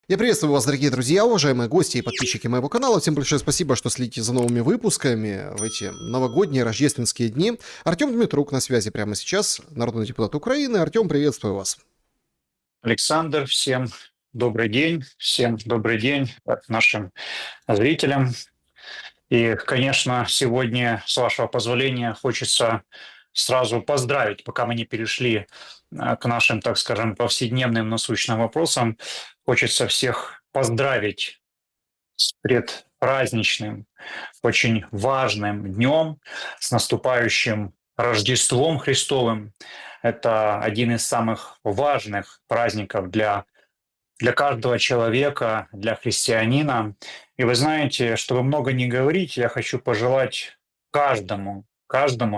Я приветствую вас, дорогие друзья, уважаемые гости и подписчики моего канала. Всем большое спасибо, что следите за новыми выпусками в эти новогодние рождественские дни. Артем Дмитрук на связи прямо сейчас, народный депутат Украины. Артем, приветствую вас. Александр, всем добрый день нашим зрителям. И, конечно, сегодня, с вашего позволения, хочется сразу поздравить, пока мы не перешли к нашим, так скажем, повседневным насущным вопросам, хочется всех поздравить с предпраздничным, очень важным днем, с наступающим Рождеством Христовым. Это один из самых важных праздников для каждого человека, для христианина. И вы знаете, чтобы много не говорить, я хочу пожелать каждому,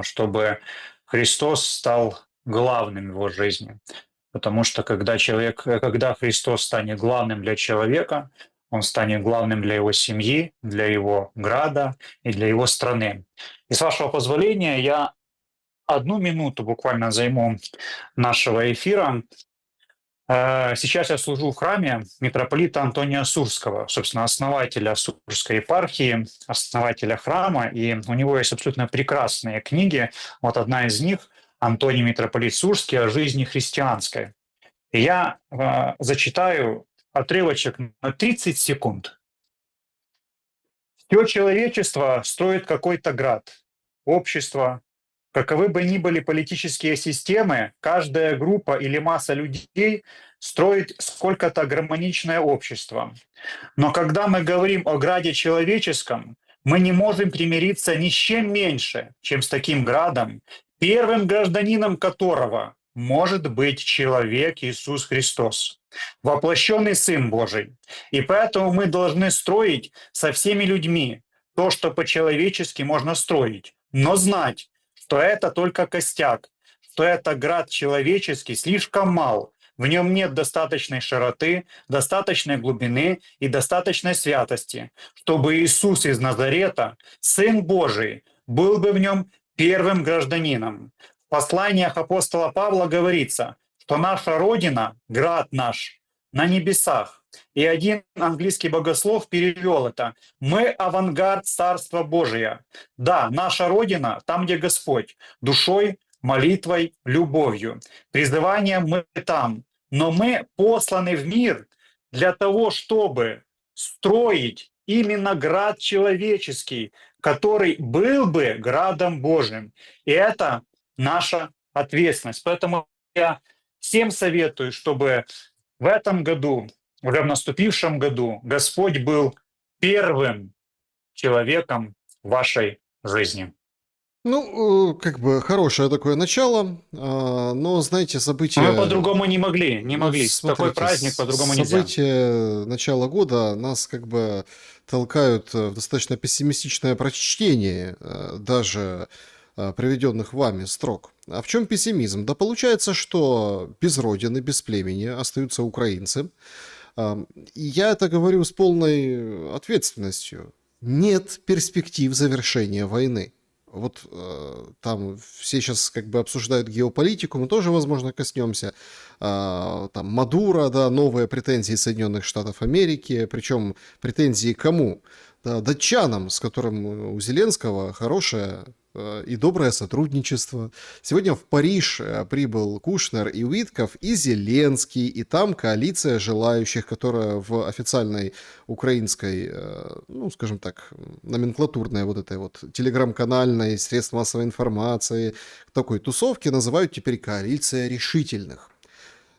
чтобы Христос стал главным в его жизни. Потому что когда Христос станет главным для человека, он станет главным для его семьи, для его града и для его страны. И с вашего позволения я одну минуту буквально займу нашего эфира. Сейчас я служу в храме митрополита Антония Сурского, собственно, основателя Сурской епархии, основателя храма, и у него есть абсолютно прекрасные книги. Вот одна из них «Антоний митрополит Сурский о жизни христианской». И я зачитаю отрывочек на 30 секунд. Все человечество строит какой-то град, общество. Каковы бы ни были политические системы, каждая группа или масса людей строит сколько-то гармоничное общество. Но когда мы говорим о граде человеческом, мы не можем примириться ни с чем меньше, чем с таким градом, первым гражданином которого может быть человек Иисус Христос, воплощенный Сын Божий. И поэтому мы должны строить со всеми людьми то, что по-человечески можно строить, но знать, что это только костяк, что это град человеческий слишком мал, в нем нет достаточной широты, достаточной глубины и достаточной святости, чтобы Иисус из Назарета, Сын Божий, был бы в нем первым гражданином. В посланиях апостола Павла говорится, что наша Родина, град наш, на небесах. И один английский богослов перевел это: «Мы авангард Царства Божия». Да, наша Родина там, где Господь, душой, молитвой, любовью. Призыванием мы там, но мы посланы в мир для того, чтобы строить именно град человеческий, который был бы градом Божьим. И это наша ответственность. Поэтому я всем советую, чтобы в этом году, уже в наступившем году, Господь был первым человеком в вашей жизни. Ну, как бы хорошее такое начало, но, знаете, Но мы события, по-другому не могли. Такой смотрите, праздник по-другому нельзя. события начала года нас как бы толкают в достаточно пессимистичное прочтение даже приведенных вами строк. А в чем пессимизм? Да получается, что без родины, без племени остаются украинцы. И я это говорю с полной ответственностью. Нет перспектив завершения войны. Вот там все сейчас как бы обсуждают геополитику, мы тоже, возможно, коснемся. Там Мадуро, да, новые претензии Соединенных Штатов Америки, причем претензии кому? Да, датчанам, с которым у Зеленского хорошее и доброе сотрудничество. Сегодня в Париж прибыл Кушнер и Уитков, и Зеленский, и там коалиция желающих, которая в официальной украинской, ну, скажем так, номенклатурной вот этой вот телеграм-канальной, средств массовой информации, такой тусовки называют теперь коалиция решительных.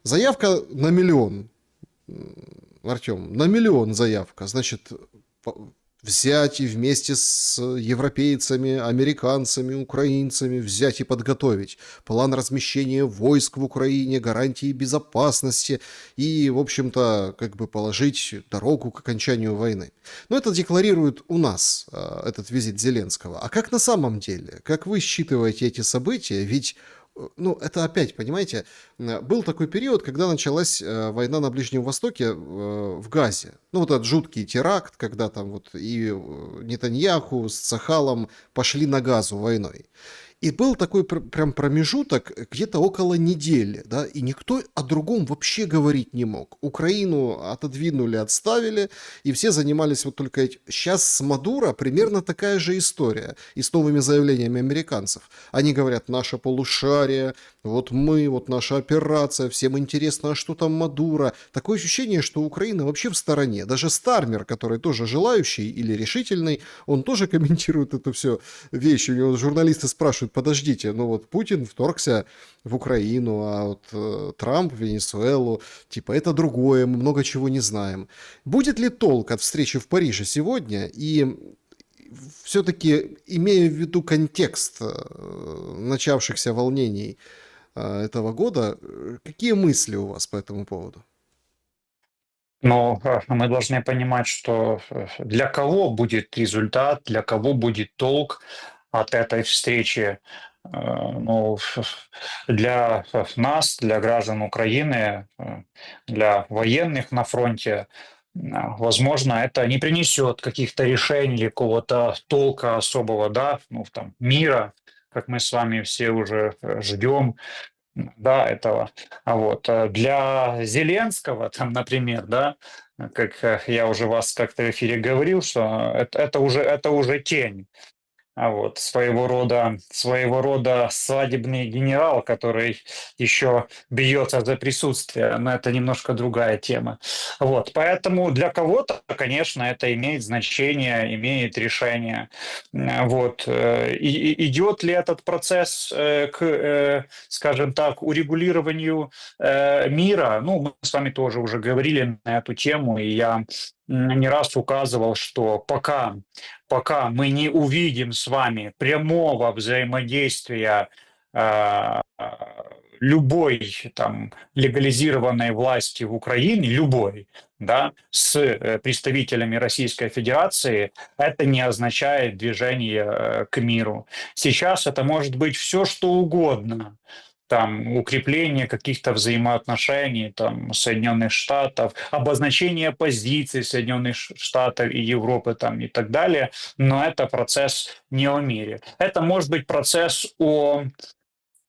Заявка на миллион. Артем, на миллион заявка. Значит, взять и вместе с европейцами, американцами, украинцами взять и подготовить план размещения войск в Украине, гарантии безопасности и, в общем-то, как бы положить дорогу к окончанию войны. Но это декларирует у нас этот визит Зеленского. А как на самом деле? Как вы считываете эти события? Ведь ну, это опять, понимаете, был такой период, когда началась война на Ближнем Востоке в Газе. Ну, вот этот жуткий теракт, когда там вот и Нетаньяху с Цахалом пошли на Газу войной. И был такой прям промежуток где-то около недели, да, и никто о другом вообще говорить не мог. Украину отодвинули, отставили, и все занимались вот только этим. Сейчас с Мадуро примерно такая же история, и с новыми заявлениями американцев. Они говорят, наше полушарие, вот мы, вот наша операция, всем интересно, а что там Мадуро. Такое ощущение, что Украина вообще в стороне. Даже Стармер, который тоже желающий или решительный, он тоже комментирует эту всю вещь. У него журналисты спрашивают, подождите, ну вот Путин вторгся в Украину, а вот Трамп в Венесуэлу, типа это другое, мы много чего не знаем. Будет ли толк от встречи в Париже сегодня? И все-таки, имея в виду контекст начавшихся волнений этого года, какие мысли у вас по этому поводу? Но мы должны понимать, что для кого будет результат, для кого будет толк от этой встречи. Ну, для нас, для граждан Украины, для военных на фронте, возможно, это не принесет каких-то решений или какого-то толка особого, да, ну, там, мира, как мы с вами все уже ждем, да, этого. Для Зеленского, там, например, да, как я уже вас как-то в эфире говорил, что это уже тень. Своего рода свадебный генерал, который еще бьется за присутствие, но это немножко другая тема. Поэтому для кого-то, конечно, это имеет значение, имеет решение. Идет ли этот процесс скажем так, урегулированию мира? Ну, мы с вами тоже уже говорили на эту тему, и я не раз указывал, что пока мы не увидим с вами прямого взаимодействия э, любой там легализированной власти в Украине, любой, да, с представителями Российской Федерации, это не означает движение к миру. Сейчас это может быть все, что угодно. Там укрепление каких-то взаимоотношений там, Соединенных Штатов, обозначение позиций Соединенных Штатов и Европы там, и так далее, но это процесс не о мире. Это может быть процесс о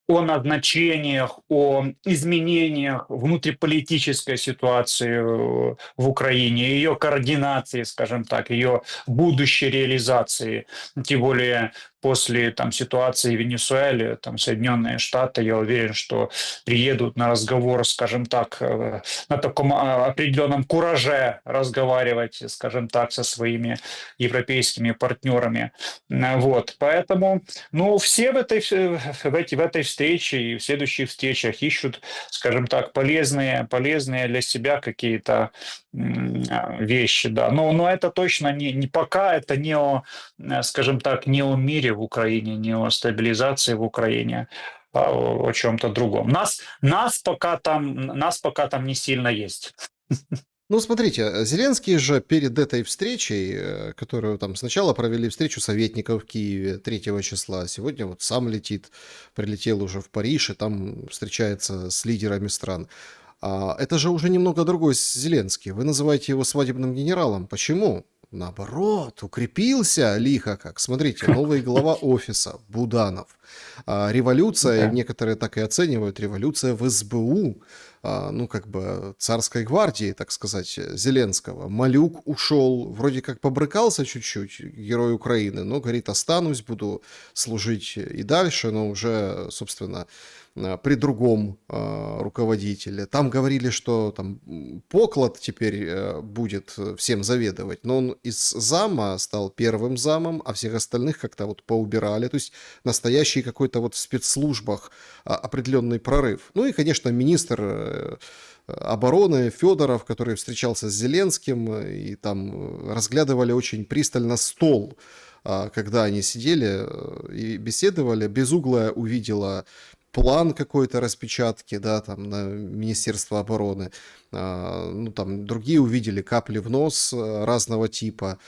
назначениях, о изменениях внутриполитической ситуации в Украине, ее координации, скажем так, ее будущей реализации. Тем более после там, ситуации в Венесуэле, там, Соединенные Штаты, я уверен, что приедут на разговор, скажем так, на таком определенном кураже разговаривать, скажем так, со своими европейскими партнерами. Поэтому все в этой встрече и в следующих встречах ищут, скажем так, полезные для себя какие-то вещи, да. Но это точно не пока, это не о, скажем так, не о мире в Украине, не о стабилизации в Украине, а о чем-то другом. Нас пока там не сильно есть. Ну, смотрите, Зеленский же перед этой встречей, которую там сначала провели встречу советников в Киеве 3 числа, сегодня вот сам летит, прилетел уже в Париж и там встречается с лидерами стран. Это же уже немного другой Зеленский. Вы называете его свадебным генералом. Почему? Наоборот, укрепился лихо как. Смотрите, новый глава офиса, Буданов. Революция, Да. некоторые так и оценивают, революция в СБУ, ну, как бы царской гвардии, так сказать, Зеленского. Малюк ушел, вроде как побрыкался чуть-чуть, герой Украины, но говорит, останусь, буду служить и дальше, но уже, собственно, при другом руководителе. Там говорили, что там Поклад теперь будет всем заведовать, но он из зама стал первым замом, а всех остальных как-то вот поубирали. То есть настоящий какой-то вот в спецслужбах определенный прорыв. Ну и, конечно, министр обороны Федоров, который встречался с Зеленским, и там разглядывали очень пристально стол, когда они сидели и беседовали. Безуглая увидела план какой-то распечатки, да, там на Министерство обороны. Ну, там другие увидели капли в нос разного типа.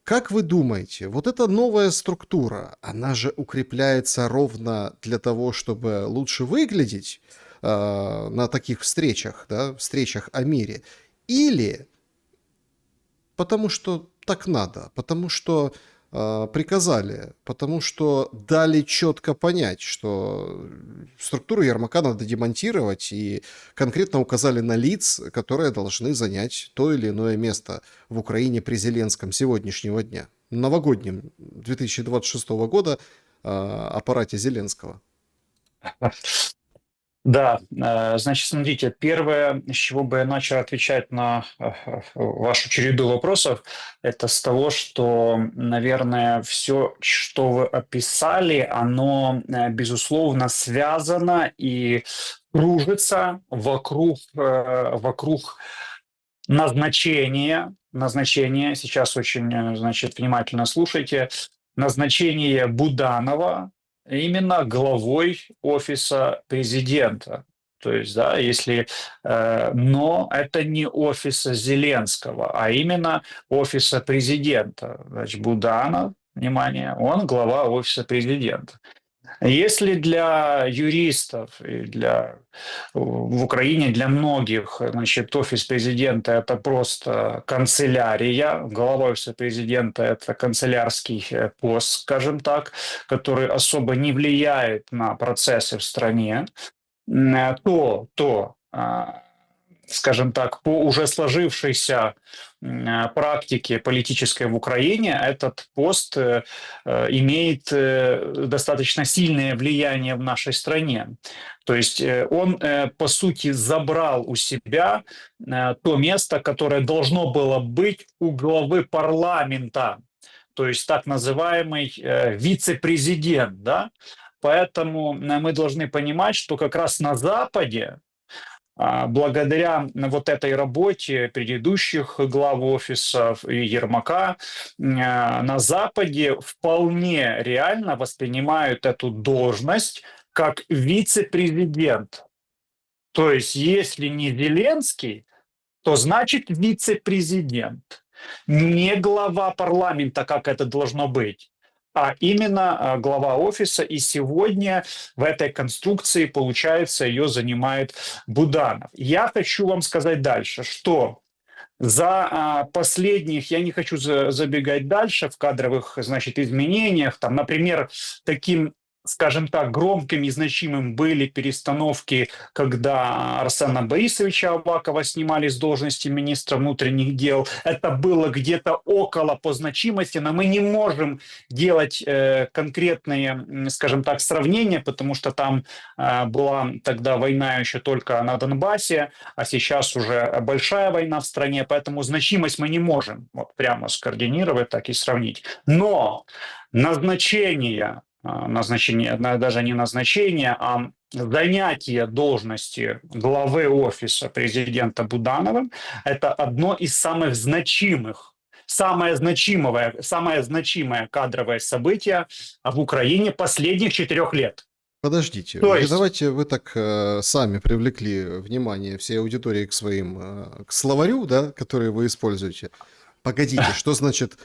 Как вы думаете, вот эта новая структура, она же укрепляется ровно для того, чтобы лучше выглядеть на таких встречах, да, встречах о мире? Или потому что так надо, потому что приказали, потому что дали четко понять, что структуру Ермака надо демонтировать, и конкретно указали на лиц, которые должны занять то или иное место в Украине при Зеленском сегодняшнего дня, новогоднем 2026 года аппарате Зеленского. Да, значит, смотрите, первое, с чего бы я начал отвечать на вашу череду вопросов, это с того, что, наверное, все, что вы описали, оно, безусловно, связано и кружится вокруг назначения, сейчас очень, значит, внимательно слушайте, назначение Буданова именно главой офиса президента. То есть, да, если, но это не офиса Зеленского, а именно офиса президента. Значит, Буданов, внимание, он глава офиса президента. Если для юристов и в Украине для многих, значит, офис президента – это просто канцелярия, глава офиса президента – это канцелярский пост, скажем так, который особо не влияет на процессы в стране, то скажем так, по уже сложившейся практике политической в Украине, этот пост имеет достаточно сильное влияние в нашей стране. То есть он, по сути, забрал у себя то место, которое должно было быть у главы парламента, то есть так называемый вице-президент, да? Поэтому мы должны понимать, что как раз на Западе, благодаря вот этой работе предыдущих глав офисов и Ермака, на Западе вполне реально воспринимают эту должность как вице-президент. То есть, если не Зеленский, то значит вице-президент. Не глава парламента, как это должно быть, а именно глава офиса. И сегодня в этой конструкции, получается, ее занимает Буданов. Я хочу вам сказать дальше, что за последних, я не хочу забегать дальше в кадровых, значит, изменениях, там, например, таким, скажем так, громким и значимым были перестановки, когда Арсена Борисовича Авакова снимали с должности министра внутренних дел. Это было где-то около по значимости, но мы не можем делать конкретные, скажем так, сравнения, потому что там была тогда война еще только на Донбассе, а сейчас уже большая война в стране, поэтому значимость мы не можем вот прямо скоординировать, так и сравнить. Но назначение, даже не назначение, а занятие должности главы офиса президента Будановым – это одно из самых значимых, самое значимое кадровое событие в Украине последних 4 лет. Подождите, То вы есть, давайте вы так сами привлекли внимание всей аудитории к своим к словарю, да, который вы используете. Погодите, что значит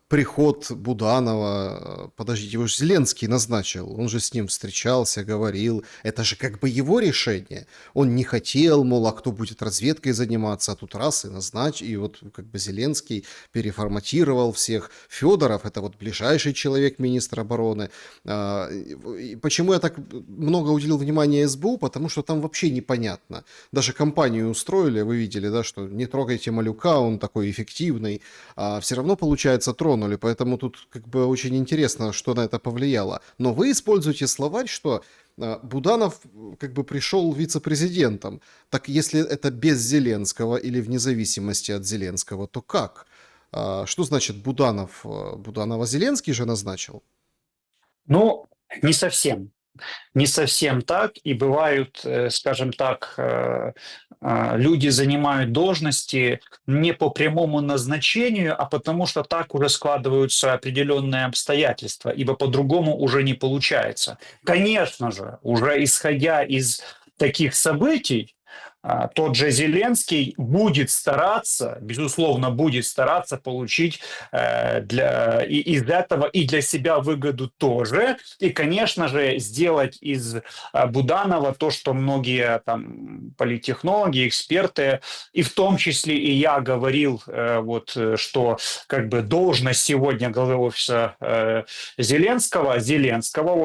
приход Буданова? Подождите, его же Зеленский назначил, он же с ним встречался, говорил. Это же как бы его решение. Он не хотел, мол, а кто будет разведкой заниматься, а тут раз и назначил. И вот как бы Зеленский переформатировал всех. Федоров – это вот ближайший человек министра обороны. И почему я так много уделил внимания СБУ? Потому что там вообще непонятно. Даже кампанию устроили, вы видели, да, что не трогайте Малюка, он такой эффективный. А все равно, получается, тронули, поэтому тут как бы очень интересно, что на это повлияло. Но вы используете словарь, что Буданов как бы пришел вице-президентом. Так если это без Зеленского или вне зависимости от Зеленского, то как? Что значит Буданов? Буданова Зеленский же назначил? ну, не совсем. Не совсем так, и бывают, скажем так, люди занимают должности не по прямому назначению, а потому что так уже складываются определенные обстоятельства, ибо по-другому уже не получается. Конечно же, уже исходя из таких событий, тот же Зеленский будет стараться, безусловно, будет стараться получить из этого и для себя выгоду тоже. И, конечно же, сделать из Буданова то, что многие там политтехнологи, эксперты, и в том числе и я говорил, что как бы должность сегодня главы офиса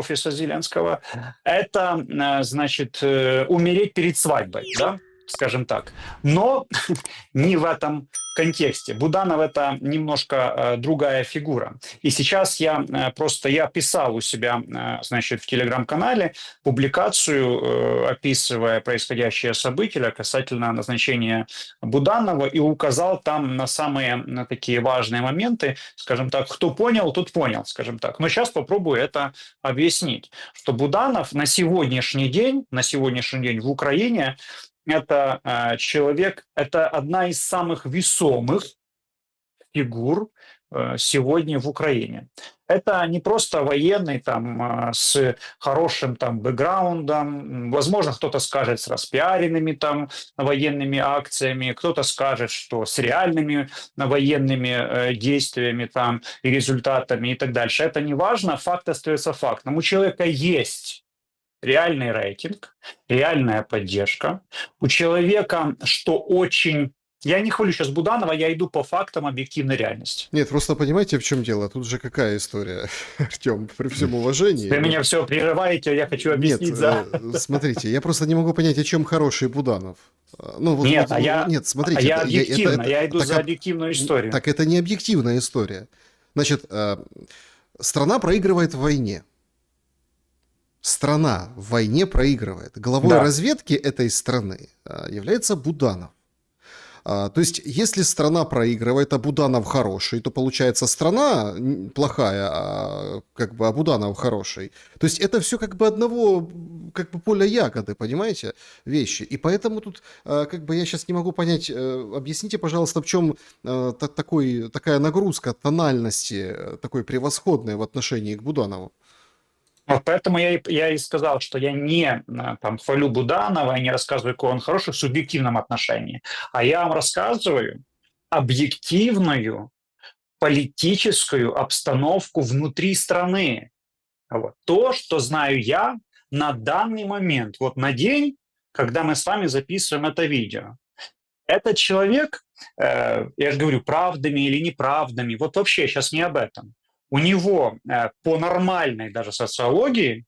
офиса Зеленского, это, значит, умереть перед свадьбой, да, скажем так. Но не в этом контексте. Буданов — это немножко другая фигура. И сейчас я писал у себя, значит, в телеграм-канале публикацию, описывая происходящее события касательно назначения Буданова, и указал там на самые такие важные моменты, скажем так, кто понял, тот понял, скажем так. Но сейчас попробую это объяснить, что Буданов на сегодняшний день в Украине это человек, это одна из самых весомых фигур сегодня в Украине. Это не просто военный там с хорошим там бэкграундом, возможно, кто-то скажет с распиаренными там военными акциями, кто-то скажет, что с реальными военными действиями там и результатами и так дальше. Это не важно, факт остается фактом. У человека есть реальный рейтинг, реальная поддержка. У человека, что очень... Я не хвалю сейчас Буданова, я иду по фактам объективной реальности. Нет, просто понимаете, в чем дело? Тут же какая история, Артем, при всем уважении. Вы меня все прерываете, я хочу объяснить. Нет, смотрите, я просто не могу понять, о чем хороший Буданов. Нет, смотрите. Я объективно, я иду за объективную историю. Так это не объективная история. Значит, страна проигрывает в войне. Страна в войне проигрывает. Главой разведки этой страны является Буданов. То есть, если страна проигрывает, а Буданов хороший, то получается страна плохая, а Буданов хороший. То есть, это все как бы одного поля ягоды, понимаете, вещи. И поэтому тут я сейчас не могу понять, объясните, пожалуйста, в чем такая нагрузка тональности, такой превосходной в отношении к Буданову. Вот поэтому я и сказал, что я не там хвалю Буданова, я не рассказываю, какой он хороший в субъективном отношении, а я вам рассказываю объективную политическую обстановку внутри страны. Вот. То, что знаю я на данный момент, вот на день, когда мы с вами записываем это видео. Этот человек, я же говорю, правдами или неправдами, вот вообще сейчас не об этом. У него по нормальной даже социологии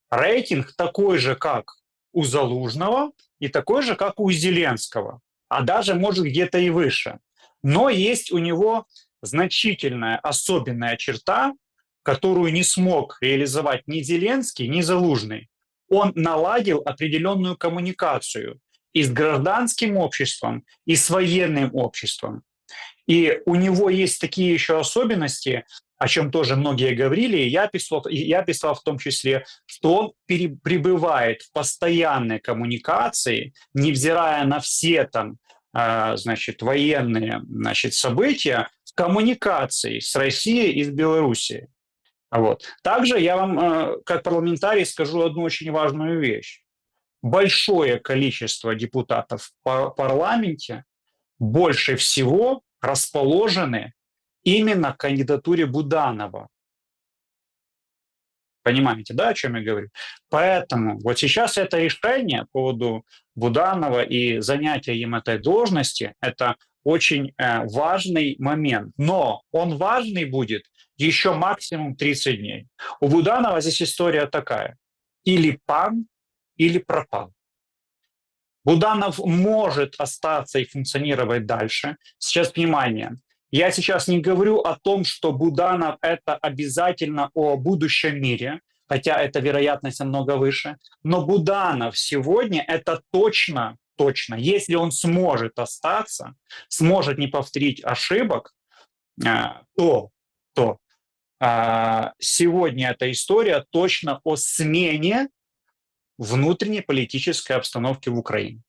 рейтинг такой же, как у Залужного, и такой же, как у Зеленского, а даже, может, где-то и выше. Но есть у него значительная особенная черта, которую не смог реализовать ни Зеленский, ни Залужный. Он наладил определенную коммуникацию и с гражданским обществом, и с военным обществом. И у него есть такие еще особенности, о чем тоже многие говорили, и я писал в том числе, что он пребывает в постоянной коммуникации, невзирая на все там, военные, события, в коммуникации с Россией и с Белоруссией. Вот. Также я вам, как парламентарий, скажу одну очень важную вещь. Большое количество депутатов в парламенте больше всего расположены именно к кандидатуре Буданова. Понимаете, да, о чем я говорю? Поэтому вот сейчас это решение по поводу Буданова и занятия им этой должности, это очень важный момент. Но он важный будет еще максимум 30 дней. У Буданова здесь история такая. Или пан, или пропал. Буданов может остаться и функционировать дальше. Сейчас, внимание, я сейчас не говорю о том, что Буданов – это обязательно о будущем мире, хотя эта вероятность намного выше, но Буданов сегодня – это точно, если он сможет остаться, сможет не повторить ошибок, то сегодня эта история точно о смене внутренней политической обстановки в Украине.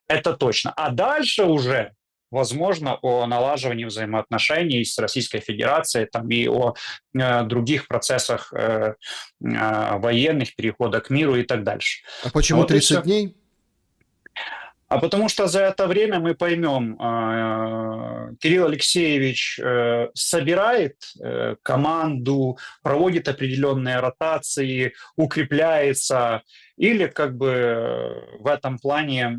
Это точно. А дальше уже, возможно, о налаживании взаимоотношений с Российской Федерацией там, и о других процессах военных, перехода к миру и так дальше. А почему 30 дней? А потому что за это время мы поймем, Кирилл Алексеевич собирает команду, проводит определенные ротации, укрепляется, или как бы в этом плане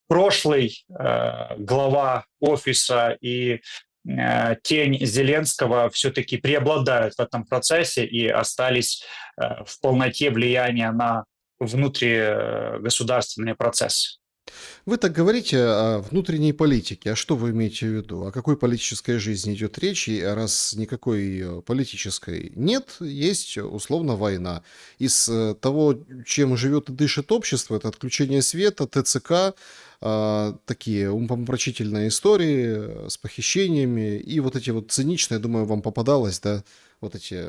прошлый глава офиса и тень Зеленского все-таки преобладают в этом процессе и остались в полноте влияния на внутригосударственные процессы. Вы так говорите о внутренней политике. А что вы имеете в виду? О какой политической жизни идет речь? И раз никакой политической нет, есть условно война. Из того, чем живет и дышит общество, это отключение света, ТЦК, такие умопомрачительные истории с похищениями и вот эти вот циничные, думаю, вам попадалось, да, вот эти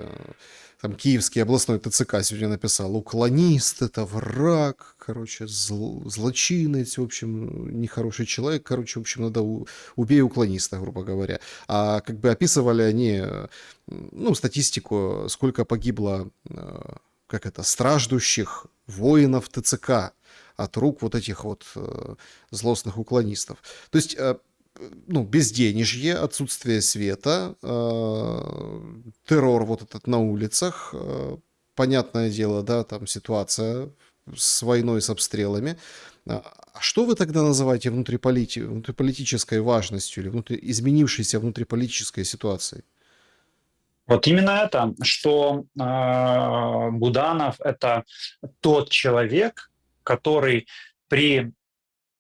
там Киевский областной ТЦК сегодня написал: уклонист — это враг, короче, злочинец, в общем, нехороший человек, короче, в общем, надо убей уклониста, грубо говоря. А как бы описывали они, ну, статистику, сколько погибло, как это, страждущих воинов ТЦК от рук вот этих вот злостных уклонистов. То есть ну, безденежье, отсутствие света, террор вот этот на улицах, понятное дело, да, там ситуация с войной, с обстрелами. А что вы тогда называете внутриполитической важностью или изменившейся внутриполитической ситуацией? Вот именно это, что Буданов — это тот человек, который при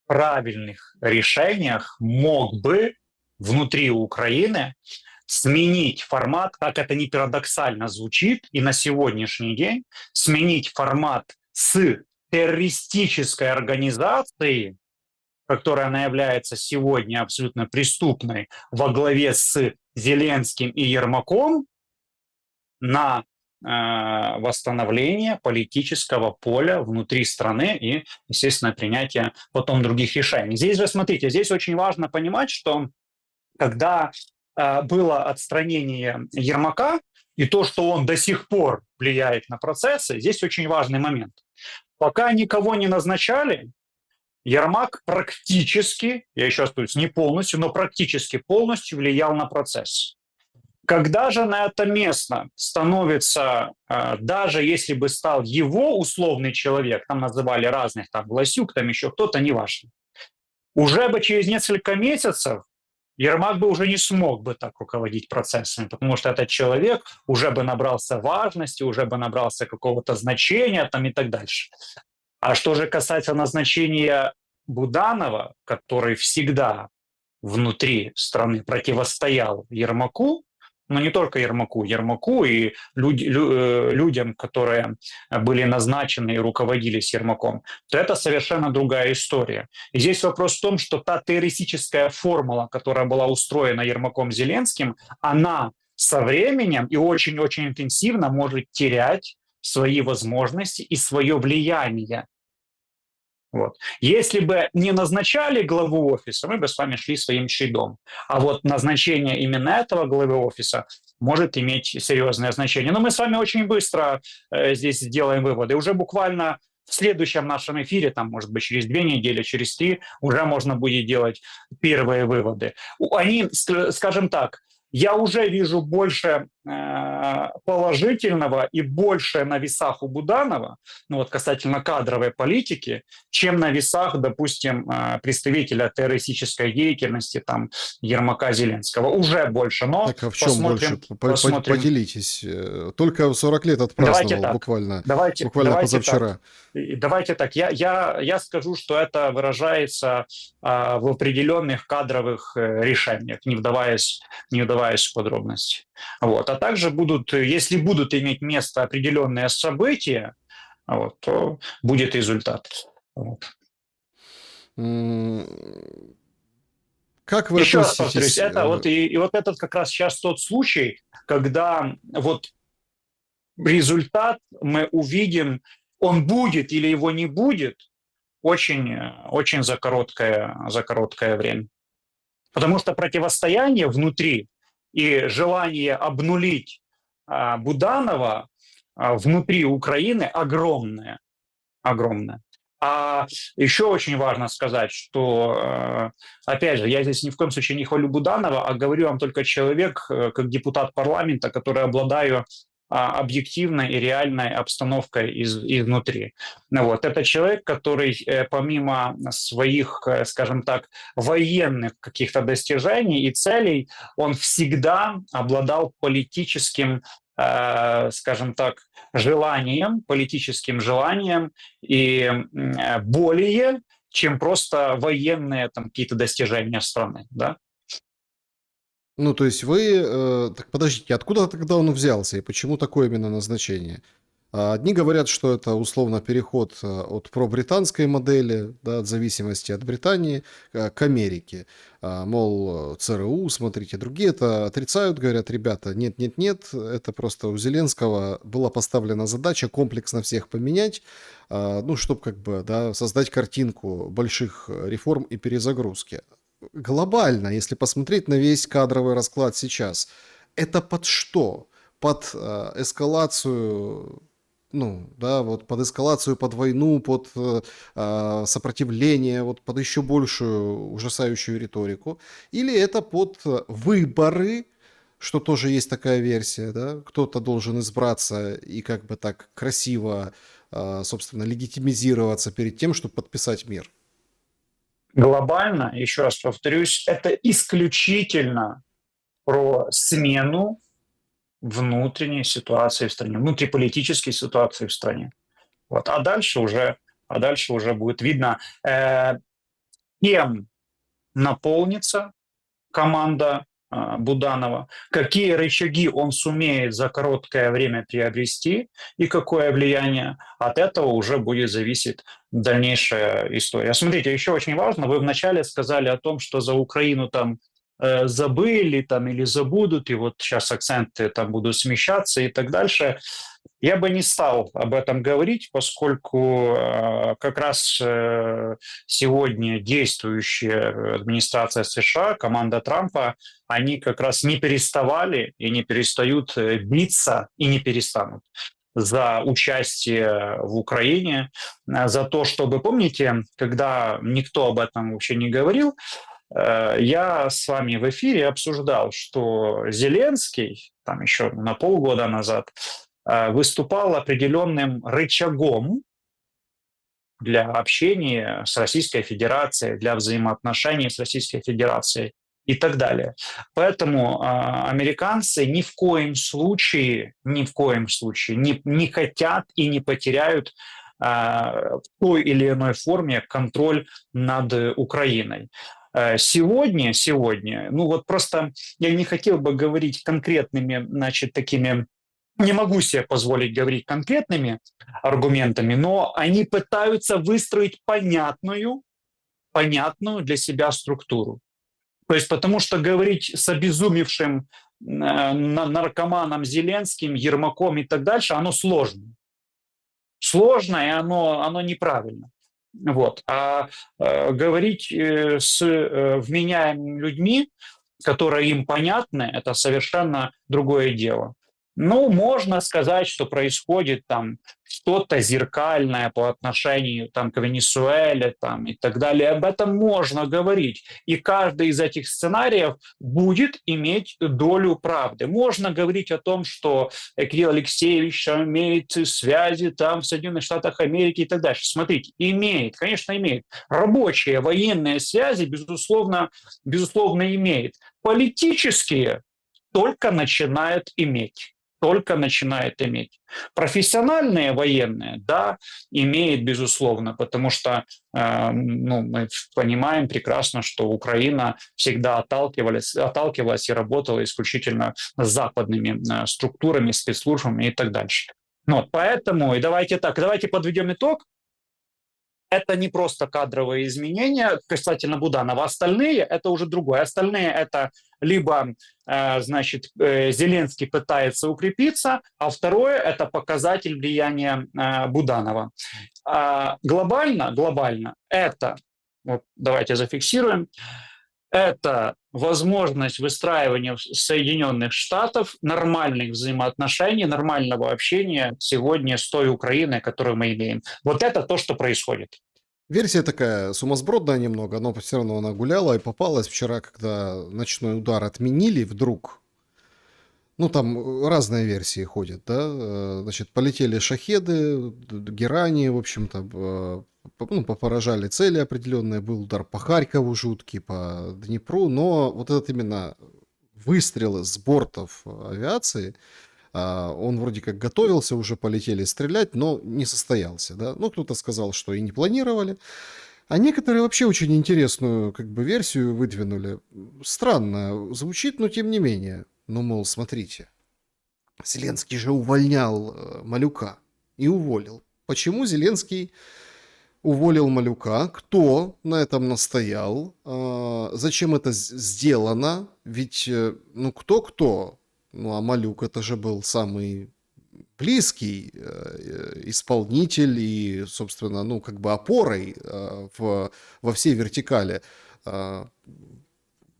правильных решениях мог бы внутри Украины сменить формат, как это не парадоксально звучит, и на сегодняшний день сменить формат с террористической организацией, которая она является сегодня абсолютно преступной, во главе с Зеленским и Ермаком, на восстановление политического поля внутри страны и, естественно, принятие потом других решений. Здесь же, смотрите, здесь очень важно понимать, что когда было отстранение Ермака и то, что он до сих пор влияет на процессы, здесь очень важный момент. Пока никого не назначали, Ермак практически, я еще раз повторюсь, не полностью, но практически полностью влиял на процесс. Когда же на это место становится, даже если бы стал его условный человек, там называли разных, там Власюк, там еще кто-то, неважно, уже бы через несколько месяцев Ермак бы уже не смог бы так руководить процессами, потому что этот человек уже бы набрался важности, уже бы набрался какого-то значения там и так дальше. А что же касается назначения Буданова, который всегда внутри страны противостоял Ермаку, но не только Ермаку и людям, которые были назначены и руководились Ермаком, то это совершенно другая история. И здесь вопрос в том, что та террористическая формула, которая была устроена Ермаком Зеленским, она со временем и очень-очень интенсивно может терять свои возможности и свое влияние. Вот. Если бы не назначали главу офиса, мы бы с вами шли своим чередом. А вот назначение именно этого главы офиса может иметь серьезное значение. Но мы с вами очень быстро здесь сделаем выводы. Уже буквально в следующем нашем эфире, там, может быть, через 2 недели, через 3, уже можно будет делать первые выводы. Они, скажем так, я уже вижу больше положительного и больше на весах у Буданова, ну вот касательно кадровой политики, чем на весах, допустим, представителя террористической деятельности, там, Ермака Зеленского. Уже больше, но Так, а в чем больше? посмотрим. Поделитесь. Только 40 лет Давайте отпраздновал так. буквально Давайте позавчера. Давайте так. Я скажу, что это выражается в определенных кадровых решениях, не вдаваясь в подробности. Вот. А также если будут иметь место определенные события, вот, то будет результат. Вот. Как вы Еще раз повторюсь, относитесь? это вот вот этот как раз сейчас тот случай, когда вот результат мы увидим, он будет или его не будет, очень за короткое время. Потому что противостояние внутри и желание обнулить Буданова внутри Украины огромное. Огромное. А еще очень важно сказать, что, опять же, я здесь ни в коем случае не хвалю Буданова, а говорю вам только человек, как депутат парламента, который обладаю объективной и реальной обстановкой изнутри. Ну, вот. Это человек, который помимо своих, скажем так, военных каких-то достижений и целей, он всегда обладал политическим, скажем так, желанием, политическим желанием и более, чем просто военные там какие-то достижения страны, да. Ну, то есть вы... так подождите, откуда тогда он взялся и почему такое именно назначение? Одни говорят, что это условно переход от пробританской модели, да, от зависимости от Британии к Америке. Мол, ЦРУ, смотрите, другие это отрицают, говорят, ребята, нет, это просто у Зеленского была поставлена задача комплексно всех поменять, ну, чтобы как бы, да, создать картинку больших реформ и перезагрузки. Глобально, если посмотреть на весь кадровый расклад сейчас, это под что? Под эскалацию, ну, да, вот под эскалацию, под войну, под сопротивление, вот под еще большую ужасающую риторику? Или это под выборы, что тоже есть такая версия, да? Кто-то должен избраться и как бы так красиво, собственно, легитимизироваться перед тем, чтобы подписать мир? Глобально, еще раз повторюсь, это исключительно про смену внутренней ситуации в стране, внутриполитической ситуации в стране. Вот. А дальше уже будет видно, кем наполнится команда Буданова, какие рычаги он сумеет за короткое время приобрести и какое влияние. От этого уже будет зависеть дальнейшая история. Смотрите, еще очень важно, вы вначале сказали о том, что за Украину там забыли там, или забудут, и вот сейчас акценты там будут смещаться и так дальше. Я бы не стал об этом говорить, поскольку как раз сегодня действующая администрация США, команда Трампа, они как раз не переставали и не перестают биться и не перестанут за участие в Украине, за то, чтобы, помните, когда никто об этом вообще не говорил, я с вами в эфире обсуждал, что Зеленский, там еще на полгода назад, выступал определенным рычагом для общения с Российской Федерацией, для взаимоотношений с Российской Федерацией и так далее. Поэтому американцы ни в коем случае не хотят и не потеряют в той или иной форме контроль над Украиной. Сегодня, ну вот просто я не хотел бы говорить конкретными, значит, такими, не могу себе позволить говорить конкретными аргументами, но они пытаются выстроить понятную для себя структуру. То есть потому что говорить с обезумевшим наркоманом Зеленским, Ермаком и так дальше, оно сложно. Сложно, и оно неправильно. Вот. А говорить с вменяемыми людьми, которые им понятны, это совершенно другое дело. Ну, можно сказать, что происходит там что-то зеркальное по отношению там, к Венесуэле там, и так далее. Об этом можно говорить. И каждый из этих сценариев будет иметь долю правды. Можно говорить о том, что Кирилл Алексеевич имеет связи там в Соединенных Штатах Америки и так дальше. Смотрите, имеет, конечно, имеет. Рабочие, военные связи, безусловно имеет. Политические только начинает иметь. Профессиональные военные, да, имеет, безусловно, потому что мы понимаем прекрасно, что Украина всегда отталкивалась и работала исключительно с западными структурами, спецслужбами и так дальше. Вот, поэтому, и давайте подведем итог. Это не просто кадровые изменения касательно Буданова. Остальные – это уже другое. Остальные – это либо, Зеленский пытается укрепиться, а второе – это показатель влияния Буданова. Глобально это, вот давайте зафиксируем, это возможность выстраивания Соединенных Штатов нормальных взаимоотношений, нормального общения сегодня с той Украиной, которую мы имеем. Вот это то, что происходит. Версия такая сумасбродная немного, но все равно она гуляла и попалась вчера, когда ночной удар отменили вдруг. Ну, там разные версии ходят, да. Значит, полетели шахеды, герани, в общем-то, ну, попоражали цели определенные. Был удар по Харькову жуткий, по Днепру, но вот этот именно выстрел с бортов авиации, он вроде как готовился, уже полетели стрелять, но не состоялся, да. Ну, кто-то сказал, что и не планировали. А некоторые вообще очень интересную как бы версию выдвинули. Странно звучит, но тем не менее. Ну, мол, смотрите, Зеленский же увольнял Малюка и уволил. Почему Зеленский уволил Малюка? Кто на этом настоял? Зачем это сделано? Ведь, ну, кто-кто? Ну, а Малюк это же был самый близкий исполнитель и, собственно, ну, как бы опорой во всей вертикали, ну,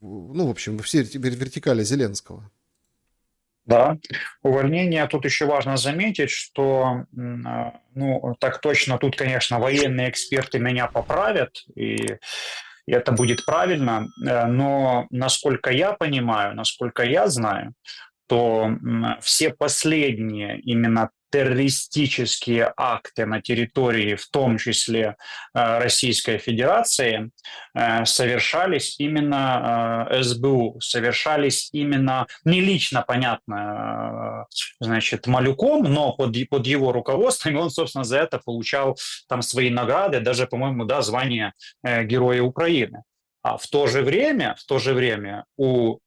в общем, во всей вертикали Зеленского. Да, увольнение, тут еще важно заметить, что, ну, так точно, тут, конечно, военные эксперты меня поправят, и это будет правильно, но насколько я понимаю, насколько я знаю, то все последние именно террористические акты на территории, в том числе Российской Федерации, совершались именно СБУ, совершались именно не лично, понятно, значит, Малюком, но под его руководством, и он, собственно, за это получал там свои награды, даже, по-моему, да, звание Героя Украины. А в то же время у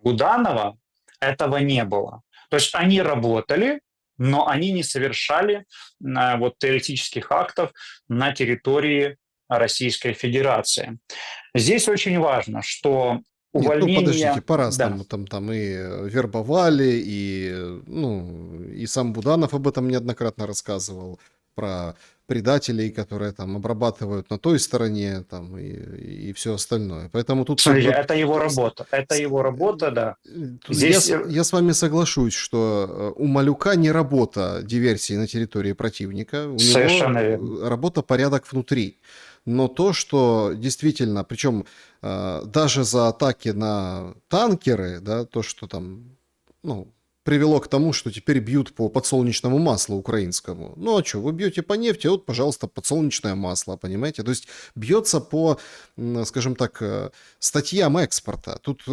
Буданова этого не было. То есть они работали, но они не совершали вот теоретических актов на территории Российской Федерации. Здесь очень важно, что Нет, ну подождите, увольнение, да, по-разному там и вербовали, и, ну, и сам Буданов об этом неоднократно рассказывал, про предателей, которые там обрабатывают на той стороне, там, и все остальное. Поэтому тут как смотрите, бы это его работа, да. Я, Здесь я с вами соглашусь, что у Малюка не работа диверсии на территории противника, у него совершенно верно. работа порядок внутри. Но то, что действительно, причем даже за атаки на танкеры, да, то, что там, ну, привело к тому, что теперь бьют по подсолнечному маслу украинскому. Ну а что, вы бьете по нефти, вот, пожалуйста, подсолнечное масло, понимаете? То есть бьется по, скажем так, статьям экспорта. Тут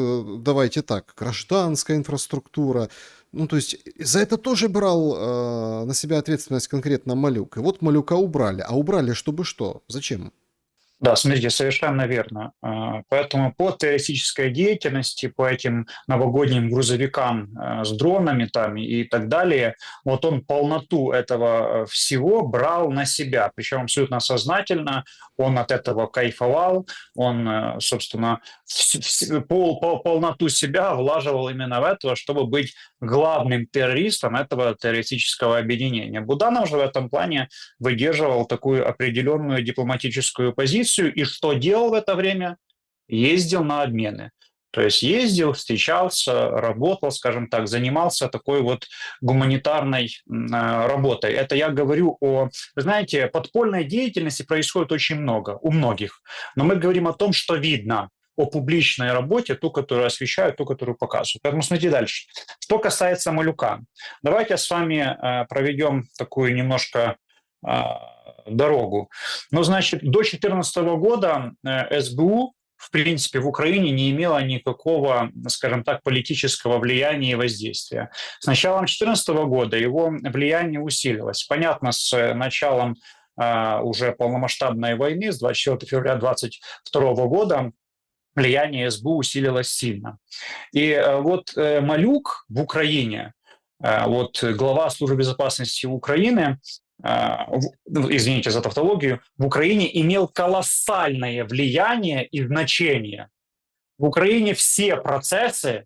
давайте так, гражданская инфраструктура. Ну, то есть за это тоже брал на себя ответственность конкретно Малюк. И вот Малюка убрали. А убрали, чтобы что? Зачем? Да, смотрите, совершенно верно. Поэтому по теоретической деятельности, по этим новогодним грузовикам с дронами там и так далее, вот он полноту этого всего брал на себя, причем абсолютно сознательно, он от этого кайфовал, он, собственно, полноту себя влаживал именно в это, чтобы быть главным террористом этого террористического объединения. Буданов же в этом плане выдерживал такую определенную дипломатическую позицию, и что делал в это время? Ездил на обмены. То есть ездил, встречался, работал, скажем так, занимался такой вот гуманитарной работой. Это я говорю о, вы знаете, подпольной деятельности происходит очень много, у многих. Но мы говорим о том, что видно, о публичной работе, ту, которую освещают, ту, которую показывают. Поэтому смотрите дальше. Что касается Малюка, давайте с вами проведем такую немножко дорогу. Ну, значит, до 2014 года СБУ, в принципе, в Украине не имела никакого, скажем так, политического влияния и воздействия. С началом 2014 года его влияние усилилось. Понятно, с началом уже полномасштабной войны, с 24 февраля 2022 года, влияние СБУ усилилось сильно. И вот Малюк в Украине, вот глава Службы безопасности Украины, извините за тавтологию, в Украине имел колоссальное влияние и значение. В Украине все процессы,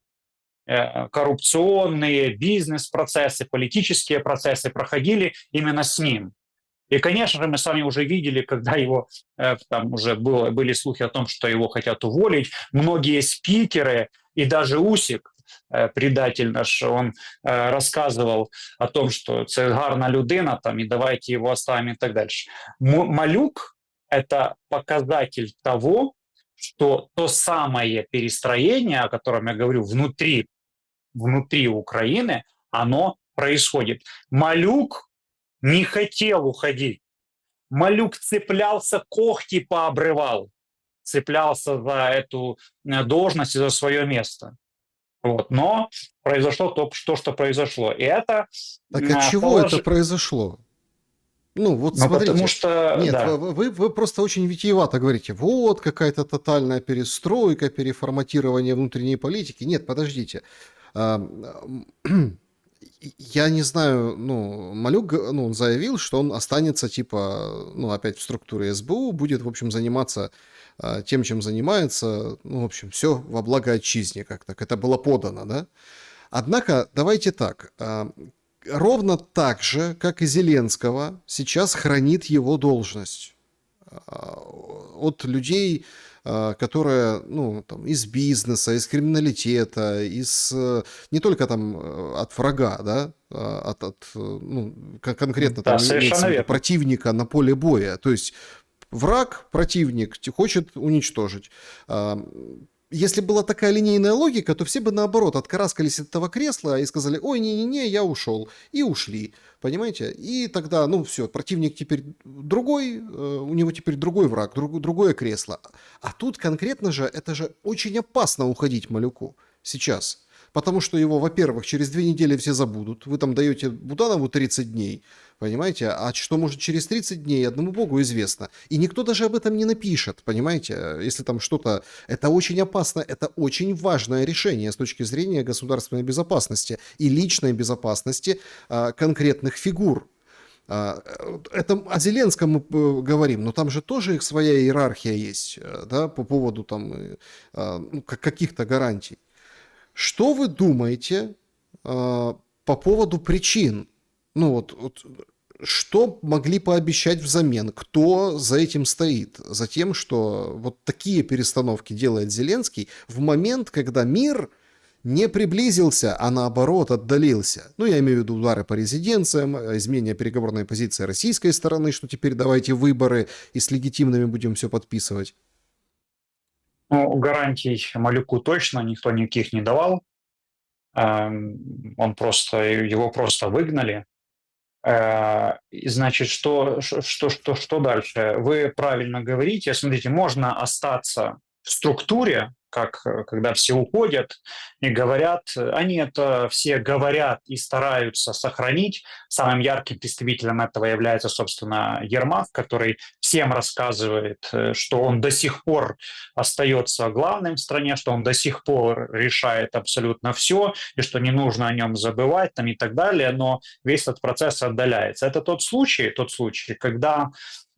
коррупционные, бизнес-процессы, политические процессы проходили именно с ним. И, конечно же, мы с вами уже видели, когда его, там уже были слухи о том, что его хотят уволить, многие спикеры и даже Усик, предатель наш, он рассказывал о том, что це гарна людина, там, и давайте его оставим и так дальше. Малюк – это показатель того, что то самое перестроение, о котором я говорю, внутри Украины, оно происходит. Малюк не хотел уходить. Малюк цеплялся, когти пообрывал, цеплялся за эту должность и за свое место. Вот. Но произошло то, что произошло. И это Так от чего это произошло? Ну, вот Ну, потому смотрите. что, Нет, да, вы просто очень витиевато говорите, вот какая-то тотальная перестройка, переформатирование внутренней политики. Нет, подождите. А, Я не знаю, ну, Малюк, ну, он заявил, что он останется, типа, ну, опять в структуре СБУ, будет, в общем, заниматься тем, чем занимается, ну, в общем, все во благо отчизне, как так это было подано, да? Однако, давайте так, ровно так же, как и Зеленского, сейчас хранит его должность от людей, которые, ну, там, из бизнеса, из криминалитета, не только там от врага, да, ну, конкретно да, там имеется совершенно в виду верно. противника на поле боя. То есть враг, противник хочет уничтожить. Если была такая линейная логика, то все бы наоборот откараскались от этого кресла и сказали, ой, не-не-не, я ушел. И ушли, понимаете? И тогда, ну все, противник теперь другой, у него теперь другой враг, другое кресло. А тут конкретно же, это же очень опасно уходить Малюку сейчас. Потому что его, во-первых, через 2 недели все забудут. Вы там даете Буданову 30 дней, понимаете? А что может через 30 дней, одному богу известно. И никто даже об этом не напишет, понимаете? Если там что-то... Это очень опасно, это очень важное решение с точки зрения государственной безопасности и личной безопасности конкретных фигур. Это о Зеленском мы говорим, но там же тоже их своя иерархия есть, да, по поводу там ну, каких-то гарантий. Что вы думаете по поводу причин? Ну вот что могли пообещать взамен? Кто за этим стоит? За тем, что вот такие перестановки делает Зеленский в момент, когда мир не приблизился, а наоборот отдалился. Ну, я имею в виду удары по резиденциям, изменение переговорной позиции российской стороны, что теперь давайте выборы и с легитимными будем все подписывать. Ну, гарантий Малюку точно никто никаких не давал. Его просто выгнали. И значит, что дальше? Вы правильно говорите. Смотрите, можно остаться в структуре, как когда все уходят и говорят, они это все говорят и стараются сохранить. Самым ярким представителем этого является, собственно, Ермак, который всем рассказывает, что он до сих пор остается главным в стране, что он до сих пор решает абсолютно все, и что не нужно о нем забывать там, и так далее, но весь этот процесс отдаляется. Это тот случай, когда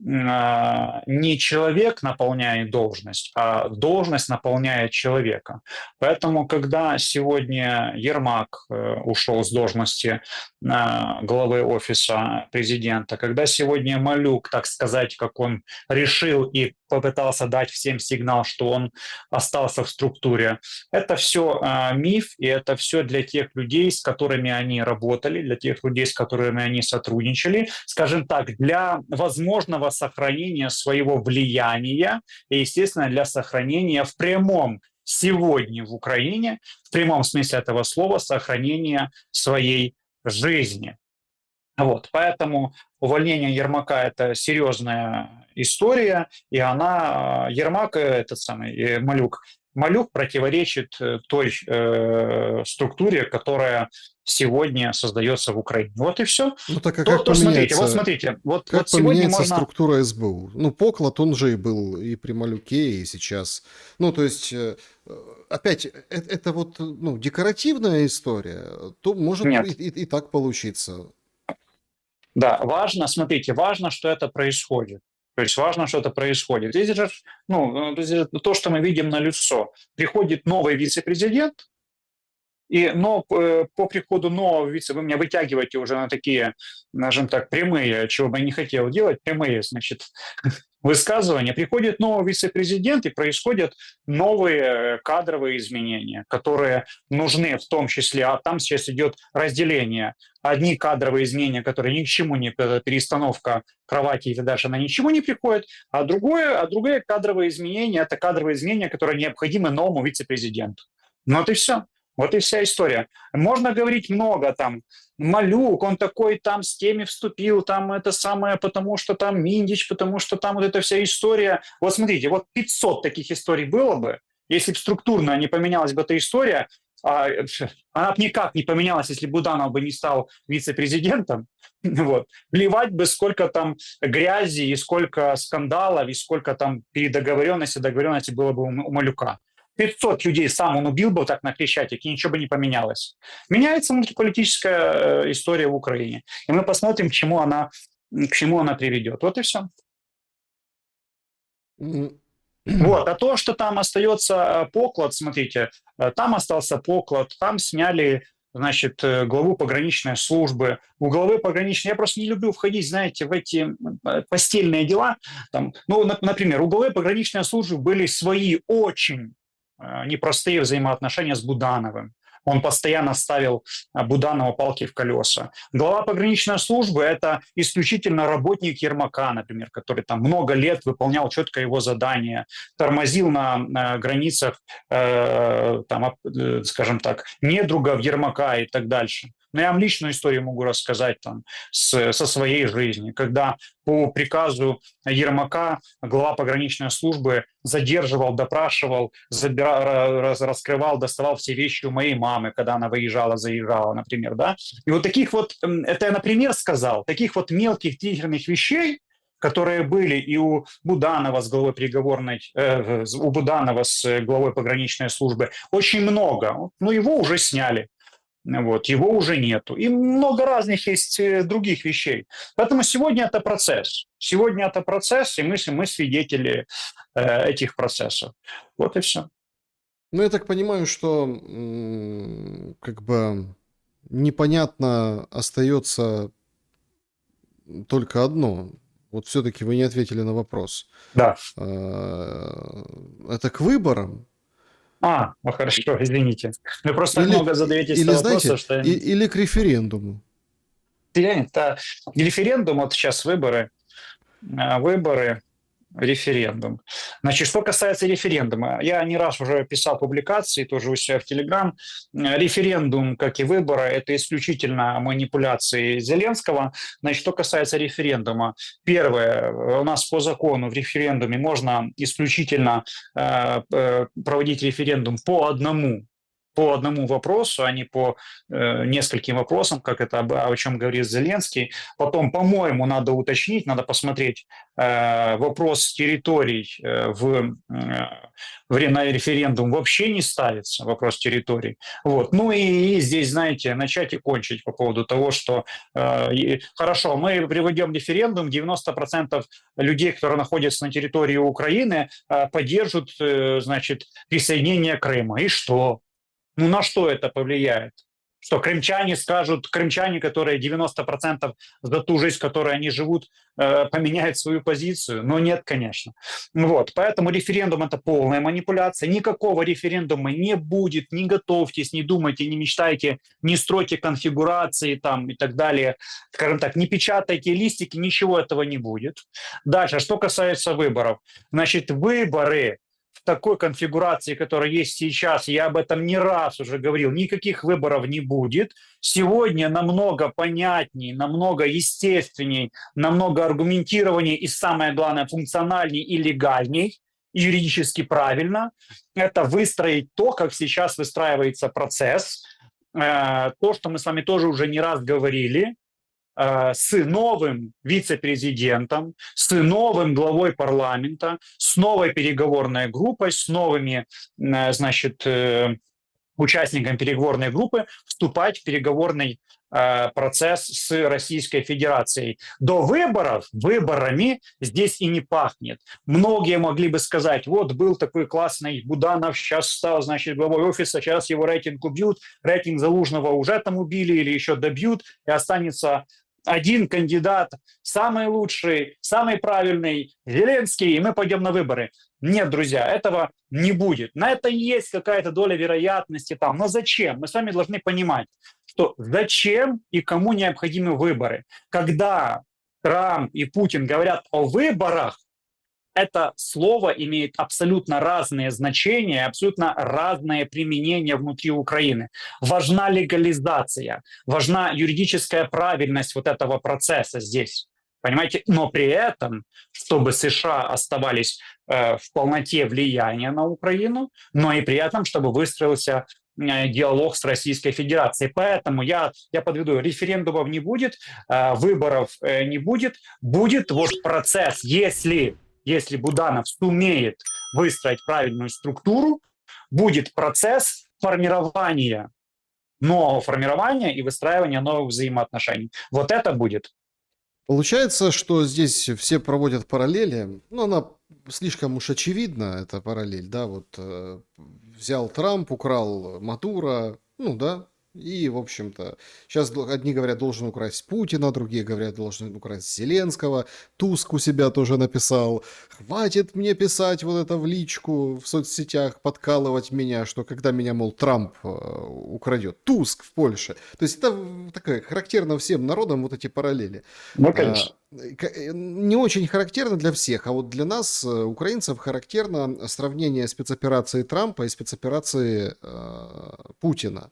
не человек наполняет должность, а должность наполняет человека. Поэтому, когда сегодня Ермак ушел с должности главы офиса президента, когда сегодня Малюк, так сказать, как он решил и попытался дать всем сигнал, что он остался в структуре, это все миф, и это все для тех людей, с которыми они работали, для тех людей, с которыми они сотрудничали, скажем так, для возможного сохранения своего влияния и, естественно, для сохранения в прямом сегодня в Украине, в прямом смысле этого слова, сохранения своей жизни. Вот, поэтому увольнение Ермака – это серьезная история, и Ермак, Малюк противоречит той структуре, которая сегодня создается в Украине. Вот и все. Ну так а То смотрите, вот как сегодня поменяется можно. структура СБУ? Ну, Поклад, он же и был и при Малюке, и сейчас. Ну, то есть, опять, это вот, ну, декоративная история, то может и, Нет, и так получиться. да, смотрите, важно, что это происходит. То есть важно, что это происходит. Здесь же, то, что мы видим на лицо. Приходит новый вице-президент, Но по приходу нового вице вы меня вытягиваете уже на такие, скажем так, прямые, чего бы я не хотел делать, прямые, значит, высказывания. Приходит новый вице-президент, и происходят новые кадровые изменения, которые нужны в том числе, а там сейчас идет разделение. Одни кадровые изменения, которые ни к чему не, перестановка кровати и дальше, она ничего не приходит, другие кадровые изменения, это кадровые изменения, которые необходимы новому вице-президенту. Ну вот и все. Вот и вся история. Можно говорить много там. Малюк, он такой там с теми вступил, там это самое, потому что там Миндич, потому что там вот эта вся история. Вот смотрите, вот 500 таких историй было бы, если бы структурно не поменялась бы эта история, она бы никак не поменялась, если Буданов бы не стал вице-президентом. Вот. Плевать бы, сколько там грязи, и сколько скандалов, и сколько там договоренности было бы у Малюка. 500 людей сам он убил бы так на Крещатике, и ничего бы не поменялось. Меняется мультиполитическая история в Украине. И мы посмотрим, к чему она приведет. Вот и все. Вот. А то, что там остается поклад, смотрите, там остался поклад, там сняли, значит, главу пограничной службы. У главы пограничной, я просто не люблю входить, знаете, в эти постельные дела. Там, ну, например, у главы пограничной службы были свои очень непростые взаимоотношения с Будановым. Он постоянно ставил Буданова палки в колеса. Глава пограничной службы – это исключительно работник Ермака, например, который там много лет выполнял четко его задания, тормозил на границах, скажем так, недругов Ермака и так дальше. Но я вам личную историю могу рассказать там со своей жизни, когда по приказу Ермака глава пограничной службы задерживал, допрашивал, раскрывал, доставал все вещи у моей мамы, когда она выезжала, заезжала, например, да. И вот таких вот, это я, например, сказал, таких вот мелких триггерных вещей, которые были и у Буданова с главой у Буданова с главой пограничной службы, очень много. Ну, его уже сняли. Вот, его уже нету. И много разных есть других вещей. Поэтому сегодня это процесс. Сегодня это процесс, и мы свидетели этих процессов. Вот и все. Ну, я так понимаю, что как бы непонятно остается только одно. Вот все-таки вы не ответили на вопрос. Да. Это к выборам? Ну хорошо, извините. Вы просто много задаете вопросов, что... Или к референдуму. Референдум, вот сейчас выборы, референдум. Значит, что касается референдума, я не раз уже писал публикации, тоже у себя в Телеграм. Референдум, как и выборы, это исключительно манипуляции Зеленского. Значит, что касается референдума, первое, у нас по закону в референдуме можно исключительно проводить референдум по одному вопросу, а не по нескольким вопросам, как это о чем говорит Зеленский. Потом, по-моему, надо уточнить, надо посмотреть вопрос территорий на референдум вообще не ставится, вопрос территорий. Вот. Ну и здесь, знаете, начать и кончить по поводу того, что хорошо, мы приведем референдум, 90% людей, которые находятся на территории Украины, поддержат, значит, присоединение Крыма. И что? Ну, на что это повлияет? Что крымчане скажут, которые 90% за ту жизнь, в которой они живут, поменяют свою позицию? Но нет, конечно. Вот. Поэтому референдум – это полная манипуляция. Никакого референдума не будет. Не готовьтесь, не думайте, не мечтайте, не стройте конфигурации там и так далее. Скажем так, не печатайте листики, ничего этого не будет. Дальше, что касается выборов. Значит, выборы в такой конфигурации, которая есть сейчас, я об этом не раз уже говорил, никаких выборов не будет. Сегодня намного понятней, намного естественней, намного аргументированней и, самое главное, функциональней и легальней, юридически правильно. Это выстроить то, как сейчас выстраивается процесс, то, что мы с вами тоже уже не раз говорили, с новым вице-президентом, с новым главой парламента, с новой переговорной группой, с новыми, значит, участникам переговорной группы вступать в переговорный процесс с Российской Федерацией. До выборов выборами здесь и не пахнет. Многие могли бы сказать, вот был такой классный Буданов, сейчас стал, значит, главой офиса, сейчас его рейтинг убьют, рейтинг Залужного уже там убили или еще добьют, и останется один кандидат, самый лучший, самый правильный, Зеленский, и мы пойдем на выборы. Нет, друзья, этого не будет. На это есть какая-то доля вероятности там. Но зачем? Мы с вами должны понимать, что зачем и кому необходимы выборы. Когда Трамп и Путин говорят о выборах, это слово имеет абсолютно разные значения, абсолютно разное применение внутри Украины. Важна легализация, важна юридическая правильность вот этого процесса здесь. Понимаете? Но при этом, чтобы США оставались в полноте влияния на Украину, но и при этом, чтобы выстроился диалог с Российской Федерацией. Поэтому я подведу, референдумов не будет, выборов не будет. Будет вот процесс, если Буданов сумеет выстроить правильную структуру, будет процесс формирования нового формирования и выстраивания новых взаимоотношений. Вот это будет. Получается, что здесь все проводят параллели, но она слишком уж очевидна, эта параллель, да, вот взял Трамп, украл Мадуро, ну да, и, в общем-то, сейчас одни говорят, должен украсть Путина, другие говорят, должен украсть Зеленского, Туск у себя тоже написал, хватит мне писать вот это в личку в соцсетях, подкалывать меня, что когда меня, мол, Трамп украдет, Туск в Польше. То есть это такое характерно всем народам, вот эти параллели. Ну, конечно. Не очень характерно для всех, а вот для нас, украинцев, характерно сравнение спецоперации Трампа и спецоперации Путина.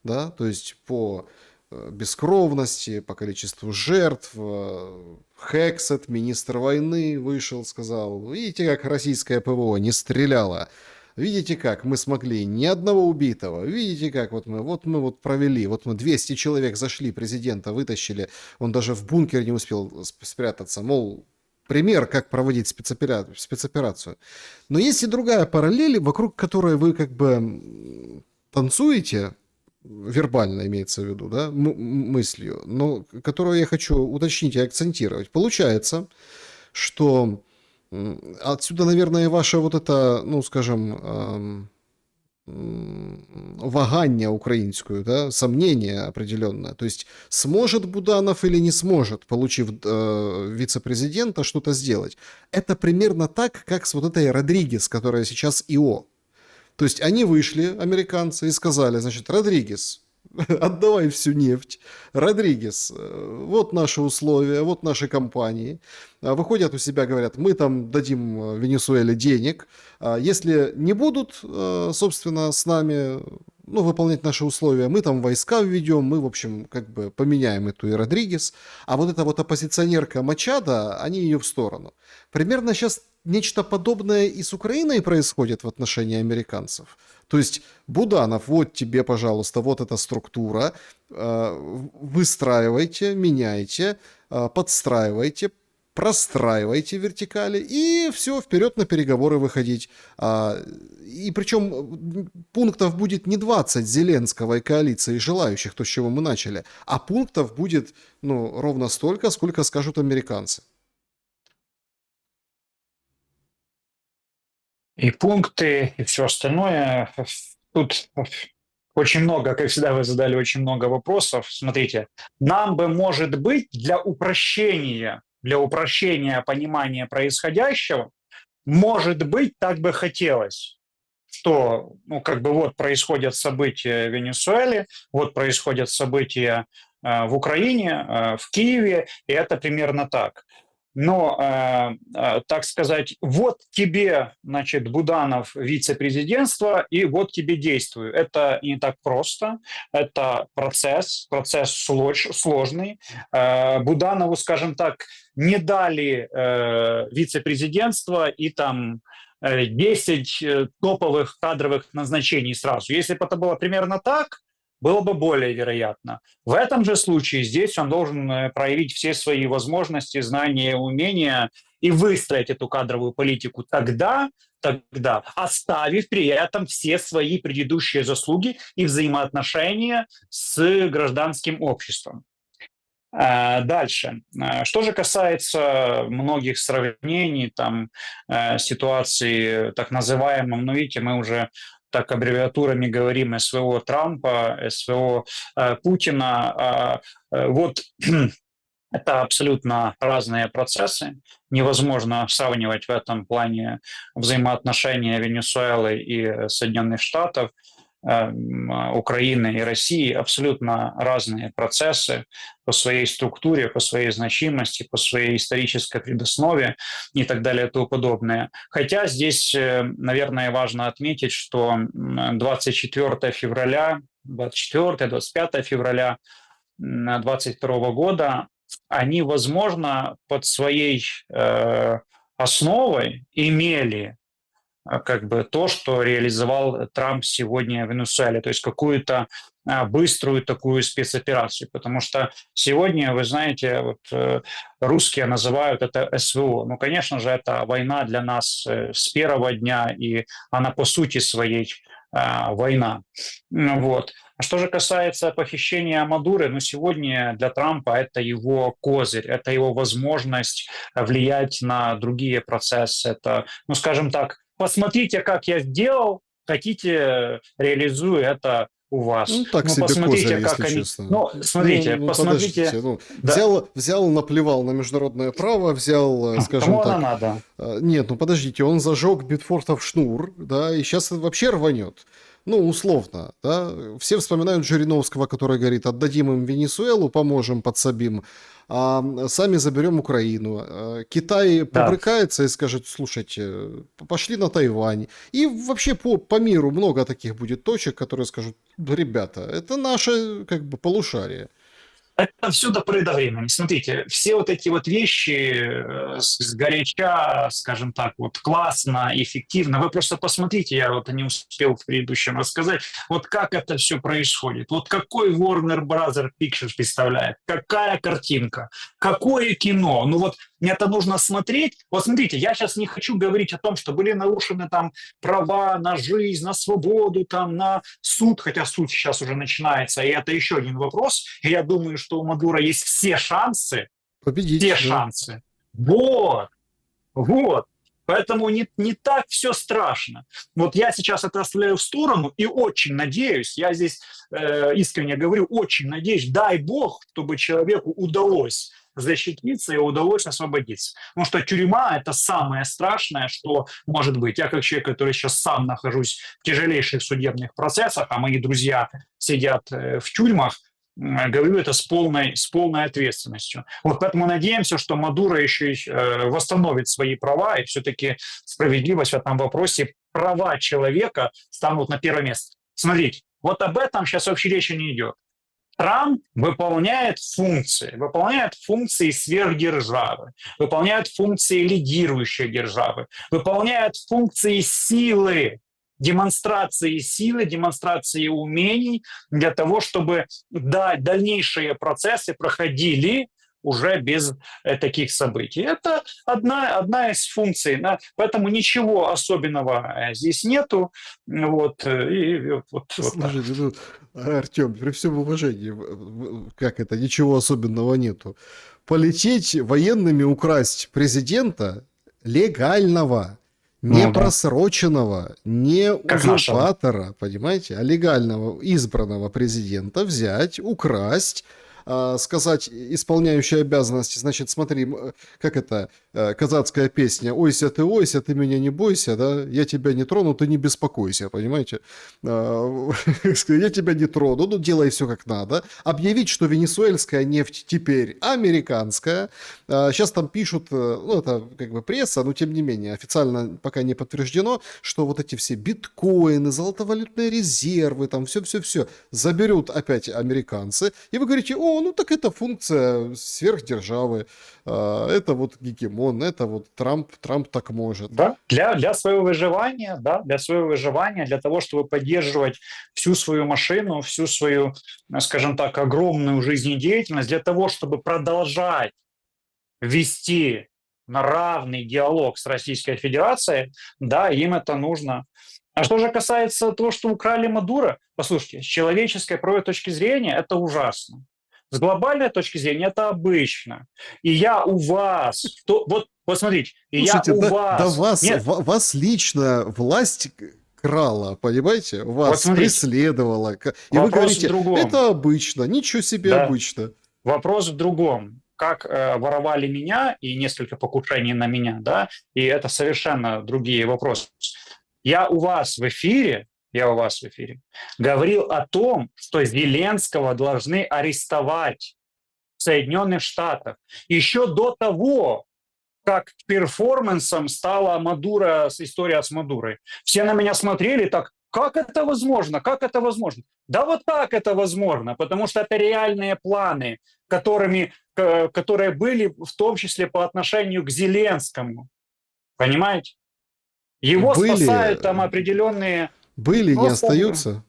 Да, то есть по бескровности, по количеству жертв. Хексет, министр войны, вышел, сказал, видите, как российское ПВО не стреляло, видите, как мы смогли ни одного убитого, видите, как вот мы провели, вот мы 200 человек зашли, президента вытащили, он даже в бункер не успел спрятаться, мол, пример, как проводить спецоперацию. Но есть и другая параллель, вокруг которой вы как бы танцуете, вербально имеется в виду, да, мыслью, но которую я хочу уточнить и акцентировать. Получается, что отсюда, наверное, ваше вот это, ну, скажем, вагання українською, да, сомнение определенное. То есть, сможет Буданов или не сможет, получив вице-президента, что-то сделать. Это примерно так, как с вот этой Родригес, которая сейчас ИО. То есть они вышли, американцы, и сказали, значит, Родригес, отдавай всю нефть. Родригес, вот наши условия, вот наши компании. Выходят у себя, говорят, мы там дадим Венесуэле денег. Если не будут, собственно, с нами, ну, выполнять наши условия, мы там войска введем, мы, в общем, как бы поменяем эту и Родригес. А вот эта вот оппозиционерка Мачадо, они ее в сторону. Примерно сейчас нечто подобное и с Украиной происходит в отношении американцев. То есть, Буданов, вот тебе, пожалуйста, вот эта структура, выстраивайте, меняйте, подстраивайте, простраивайте вертикали и все, вперед на переговоры выходить. И причем пунктов будет не 20 Зеленского и коалиции желающих, то, с чего мы начали, а пунктов будет, ну, ровно столько, сколько скажут американцы. И пункты, и все остальное. Тут очень много, как всегда, вы задали очень много вопросов. Смотрите, нам бы, может быть, для упрощения понимания происходящего, может быть, так бы хотелось, что, ну, как бы вот происходят события в Венесуэле, вот происходят события в Украине, в Киеве, и это примерно так. Но, так сказать, вот тебе, значит, Буданов вице-президентство, и вот тебе действую. Это не так просто, это процесс сложный. Буданову, скажем так, не дали вице-президентство и там 10 топовых кадровых назначений сразу. Если бы это было примерно так, было бы более вероятно. В этом же случае здесь он должен проявить все свои возможности, знания, умения и выстроить эту кадровую политику тогда, оставив при этом все свои предыдущие заслуги и взаимоотношения с гражданским обществом. Дальше. Что же касается многих сравнений, там, ситуации так называемой, ну, видите, мы уже так аббревиатурами говорим СВО Трампа, СВО Путина. Вот это абсолютно разные процессы. Невозможно сравнивать в этом плане взаимоотношения Венесуэлы и Соединенных Штатов, Украины и России. Абсолютно разные процессы по своей структуре, по своей значимости, по своей исторической предоснове и так далее и тому подобное. Хотя здесь, наверное, важно отметить, что 24 февраля, 24-25 февраля 2022 года они, возможно, под своей основой имели как бы то, что реализовал Трамп сегодня в Венесуэле, то есть какую-то быструю такую спецоперацию, потому что сегодня, вы знаете, вот, русские называют это СВО. Ну, конечно же, это война для нас с первого дня, и она по сути своей война. Вот. А что же касается похищения Мадуры, ну, сегодня для Трампа это его козырь, это его возможность влиять на другие процессы. Это, ну, скажем так, посмотрите, как я сделал, хотите, реализую это у вас. Ну, так Ну, себе козырь, посмотрите, как если они... честно. Ну, смотрите, Ну, посмотрите... подождите. Ну, Да. взял, наплевал на международное право, взял, скажем Кому она так... надо? Нет, ну подождите, он зажег Битфортов шнур, да, и сейчас вообще рванет. Ну, условно, да. Все вспоминают Жириновского, который говорит, отдадим им Венесуэлу, поможем, подсобим, а сами заберем Украину. Китай Да. побрыкается и скажет, слушайте, пошли на Тайвань. И вообще по миру много таких будет точек, которые скажут, ребята, это наше как бы полушарие. Это все до поры до времени. Смотрите, все вот эти вот вещи сгоряча, скажем так, вот классно, эффективно. Вы просто посмотрите, я вот не успел в предыдущем рассказать, вот как это все происходит. Вот какой Warner Brothers Pictures представляет, какая картинка, какое кино. Ну вот это нужно смотреть. Вот смотрите, я сейчас не хочу говорить о том, что были нарушены там права на жизнь, на свободу, там, на суд, хотя суд сейчас уже начинается, и это еще один вопрос. И я думаю, что у Мадуро есть все шансы, Победить, все да. шансы. Вот. Поэтому не так все страшно. Вот я сейчас это оставляю в сторону и очень надеюсь, я здесь искренне говорю, очень надеюсь, дай бог, чтобы человеку удалось защититься и удалось освободиться. Потому что тюрьма – это самое страшное, что может быть. Я как человек, который сейчас сам нахожусь в тяжелейших судебных процессах, а мои друзья сидят в тюрьмах, говорю это с полной ответственностью. Вот поэтому надеемся, что Мадуро еще и восстановит свои права, и все-таки справедливость в этом вопросе, права человека станут на первое место. Смотрите, вот об этом сейчас вообще речи не идет. Трамп выполняет функции сверхдержавы, выполняет функции лидирующей державы, выполняет функции силы, демонстрации умений для того, чтобы дальнейшие процессы проходили уже без таких событий. Это одна из функций. Да? Поэтому ничего особенного здесь нету. Вот, вот Слушайте, ну, Артем, при всем уважении, как это, ничего особенного нету. Полететь военными украсть президента легального, не Ну да. просроченного, не Как нашего. узурпатора, понимаете, а легального избранного президента взять, украсть, сказать исполняющей обязанности, значит, смотри, как это, казацкая песня ойся, ты меня не бойся, да, я тебя не трону, ты не беспокойся, понимаете, я тебя не трону, ну, делай все как надо, объявить, что венесуэльская нефть теперь американская, сейчас там пишут, ну, это как бы пресса, но тем не менее, официально пока не подтверждено, что вот эти все биткоины, золотовалютные резервы, там все заберут опять американцы, и вы говорите, о, ну так это функция сверхдержавы, это вот гегемон, это вот Трамп так может. Да, для своего выживания, да, для своего выживания, для того, чтобы поддерживать всю свою машину, всю свою, скажем так, огромную жизнедеятельность, для того, чтобы продолжать вести на равный диалог с Российской Федерацией, да, им это нужно. А что же касается того, что украли Мадуро, послушайте, с человеческой правовой точки зрения это ужасно. С глобальной точки зрения это обычно. И я у вас, вот смотрите, и я Слушайте, у да вас, вас, нет, вас лично власть крала, понимаете? вот Вас смотрите, преследовала. И вы вопрос в говорите, другом, это обычно, ничего себе да, обычно. вопрос в другом. Как воровали меня и несколько покушений на меня, да, и это совершенно другие вопросы. Я у вас в эфире, я у вас в эфире говорил о том, что Зеленского должны арестовать в Соединенных Штатах еще до того, как перформансом стала Мадуро, история с Мадурой. Все на меня смотрели так, как это возможно, как это возможно? Да вот так это возможно, потому что это реальные планы, которые были в том числе по отношению к Зеленскому. Понимаете? Его Были, спасают там определенные... были, не Просто остаются.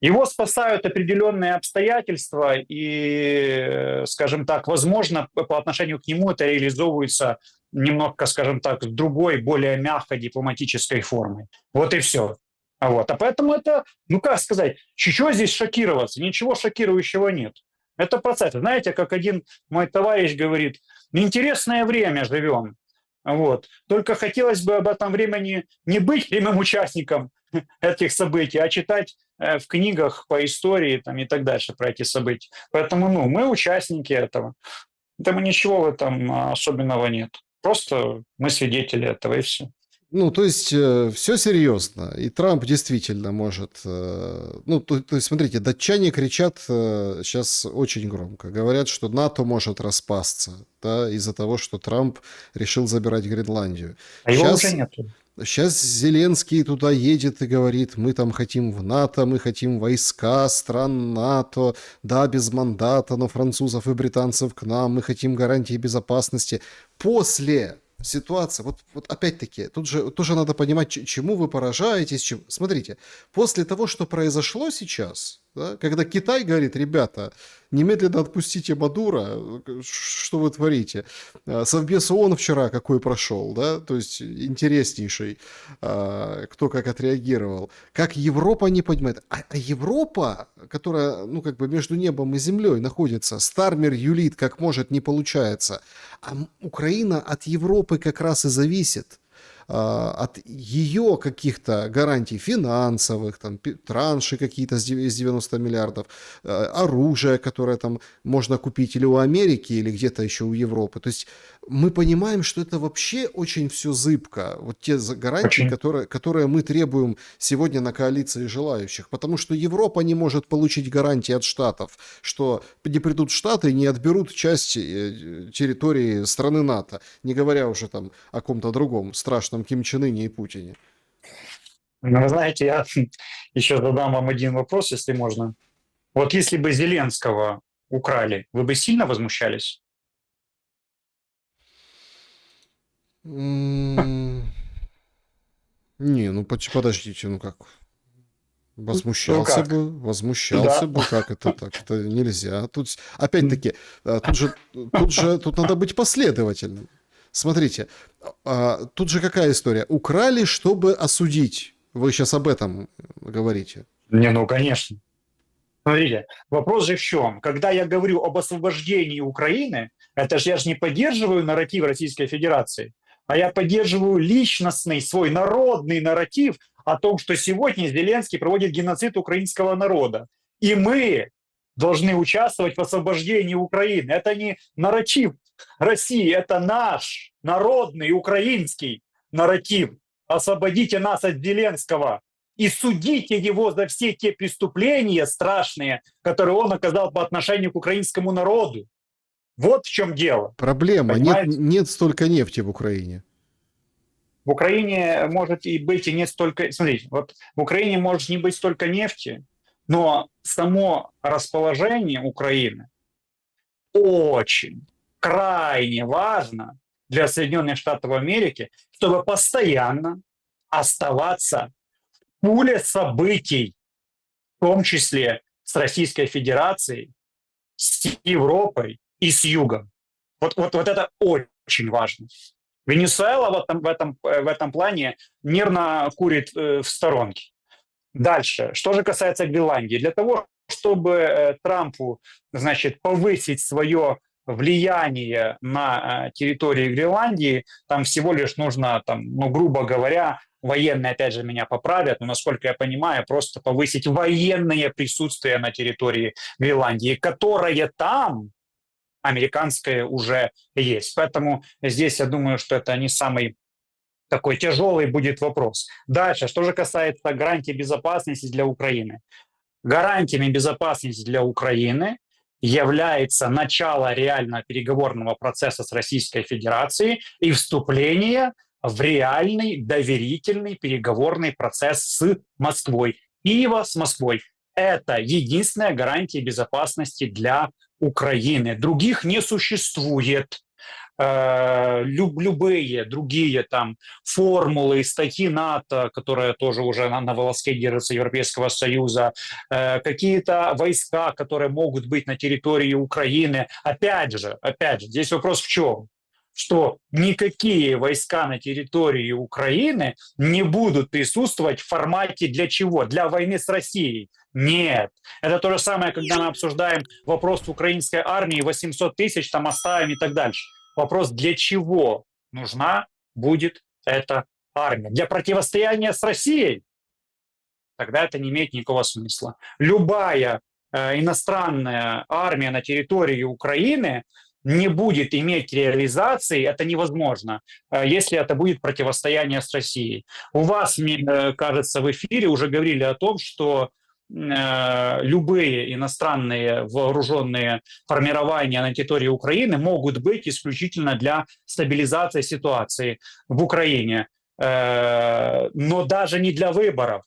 его спасают определенные обстоятельства, и, скажем так, возможно, по отношению к нему это реализовывается немного, скажем так, другой, более мягкой дипломатической формой. Вот и все. А поэтому это, ну как сказать, чего здесь шокироваться? Ничего шокирующего нет. Это процесс. Знаете, как один мой товарищ говорит, интересное время живем. Только хотелось бы об этом времени не быть прямым участником этих событий, а читать в книгах по истории там, и так дальше про эти события. Поэтому мы участники этого. Поэтому ничего в этом особенного нет. Просто мы свидетели этого, и все. Ну, то есть, все серьезно. И Трамп действительно может... ну, то есть, смотрите, датчане кричат сейчас очень громко. Говорят, что НАТО может распасться, да, из-за того, что Трамп решил забирать Гренландию. А его уже нету. Сейчас Зеленский туда едет и говорит, мы там хотим в НАТО, мы хотим войска стран НАТО, да, без мандата, но французов и британцев к нам, мы хотим гарантии безопасности. После ситуации, вот опять-таки, тут же тоже надо понимать, чему вы поражаетесь. Смотрите, после того, что произошло сейчас, да, когда Китай говорит, ребята, немедленно отпустите Мадуро, что вы творите? Совбез ООН вчера какой прошел, да, то есть интереснейший, кто как отреагировал. Как Европа не понимает. А Европа, которая, ну, как бы между небом и землей находится, Стармер юлит как может, не получается. А Украина от Европы как раз и зависит. От ее каких-то гарантий финансовых, там, транши какие-то из 90 миллиардов, оружие, которое там можно купить или у Америки, или где-то еще у Европы. То есть мы понимаем, что это вообще очень все зыбко. Вот те гарантии, Очень. которые мы требуем сегодня на коалиции желающих. Потому что Европа не может получить гарантии от Штатов, что не придут Штаты и не отберут часть территории страны НАТО, не говоря уже там о ком-то другом страшном Ким Чен Ыне и Путине. Ну, вы знаете, я еще задам вам один вопрос, если можно. Вот если бы Зеленского украли, вы бы сильно возмущались? Не, ну подождите, ну как? Ну как? Возмущался Да. бы, как это так? Это нельзя. Тут, опять-таки, тут надо быть последовательным. Смотрите, тут же какая история? Украли, чтобы осудить. Вы сейчас об этом говорите. Не, ну конечно. Смотрите, вопрос же в чем? Когда я говорю об освобождении Украины, это же я же не поддерживаю нарратив Российской Федерации, а я поддерживаю личностный свой народный нарратив о том, что сегодня Зеленский проводит геноцид украинского народа. И мы должны участвовать в освобождении Украины. Это не нарратив России, это наш народный украинский нарратив. Освободите нас от Зеленского и судите его за все те преступления страшные, которые он оказал по отношению к украинскому народу. Вот в чем дело. Проблема. Понимаете? Нет столько нефти в Украине. В Украине может и быть и не столько... Смотрите, вот в Украине может не быть столько нефти, но само расположение Украины очень, крайне важно для Соединенных Штатов Америки, чтобы постоянно оставаться в пуле событий, в том числе с Российской Федерацией, с Европой и с Югом. Вот это очень важно. Венесуэла в этом плане нервно курит в сторонке. Дальше. Что же касается Гренландии. Для того, чтобы Трампу, значит, повысить свое влияние на территории Гренландии, там всего лишь нужно, там, ну, грубо говоря, военные, опять же, меня поправят, но, насколько я понимаю, просто повысить военное присутствие на территории Гренландии, которое там американское уже есть. Поэтому здесь я думаю, что это не самый такой тяжелый будет вопрос. Дальше, что же касается гарантий безопасности для Украины. Гарантиями безопасности для Украины является начало реального переговорного процесса с Российской Федерацией и вступление в реальный доверительный переговорный процесс с Москвой. Киева с Москвой. Это единственная гарантия безопасности для Украины. Других не существует. Любые другие там формулы, статьи НАТО, которые тоже уже на волоске держатся, Европейского Союза, какие-то войска, которые могут быть на территории Украины. Опять же, здесь вопрос в чем? Что никакие войска на территории Украины не будут присутствовать в формате для чего? Для войны с Россией. Нет. Это то же самое, когда мы обсуждаем вопрос украинской армии, 800 тысяч там оставим и так дальше. Вопрос, для чего нужна будет эта армия? Для противостояния с Россией? Тогда это не имеет никакого смысла. Любая иностранная армия на территории Украины не будет иметь реализации, это невозможно, если это будет противостояние с Россией. У вас, мне кажется, в эфире уже говорили о том, что любые иностранные вооруженные формирования на территории Украины могут быть исключительно для стабилизации ситуации в Украине, но даже не для выборов,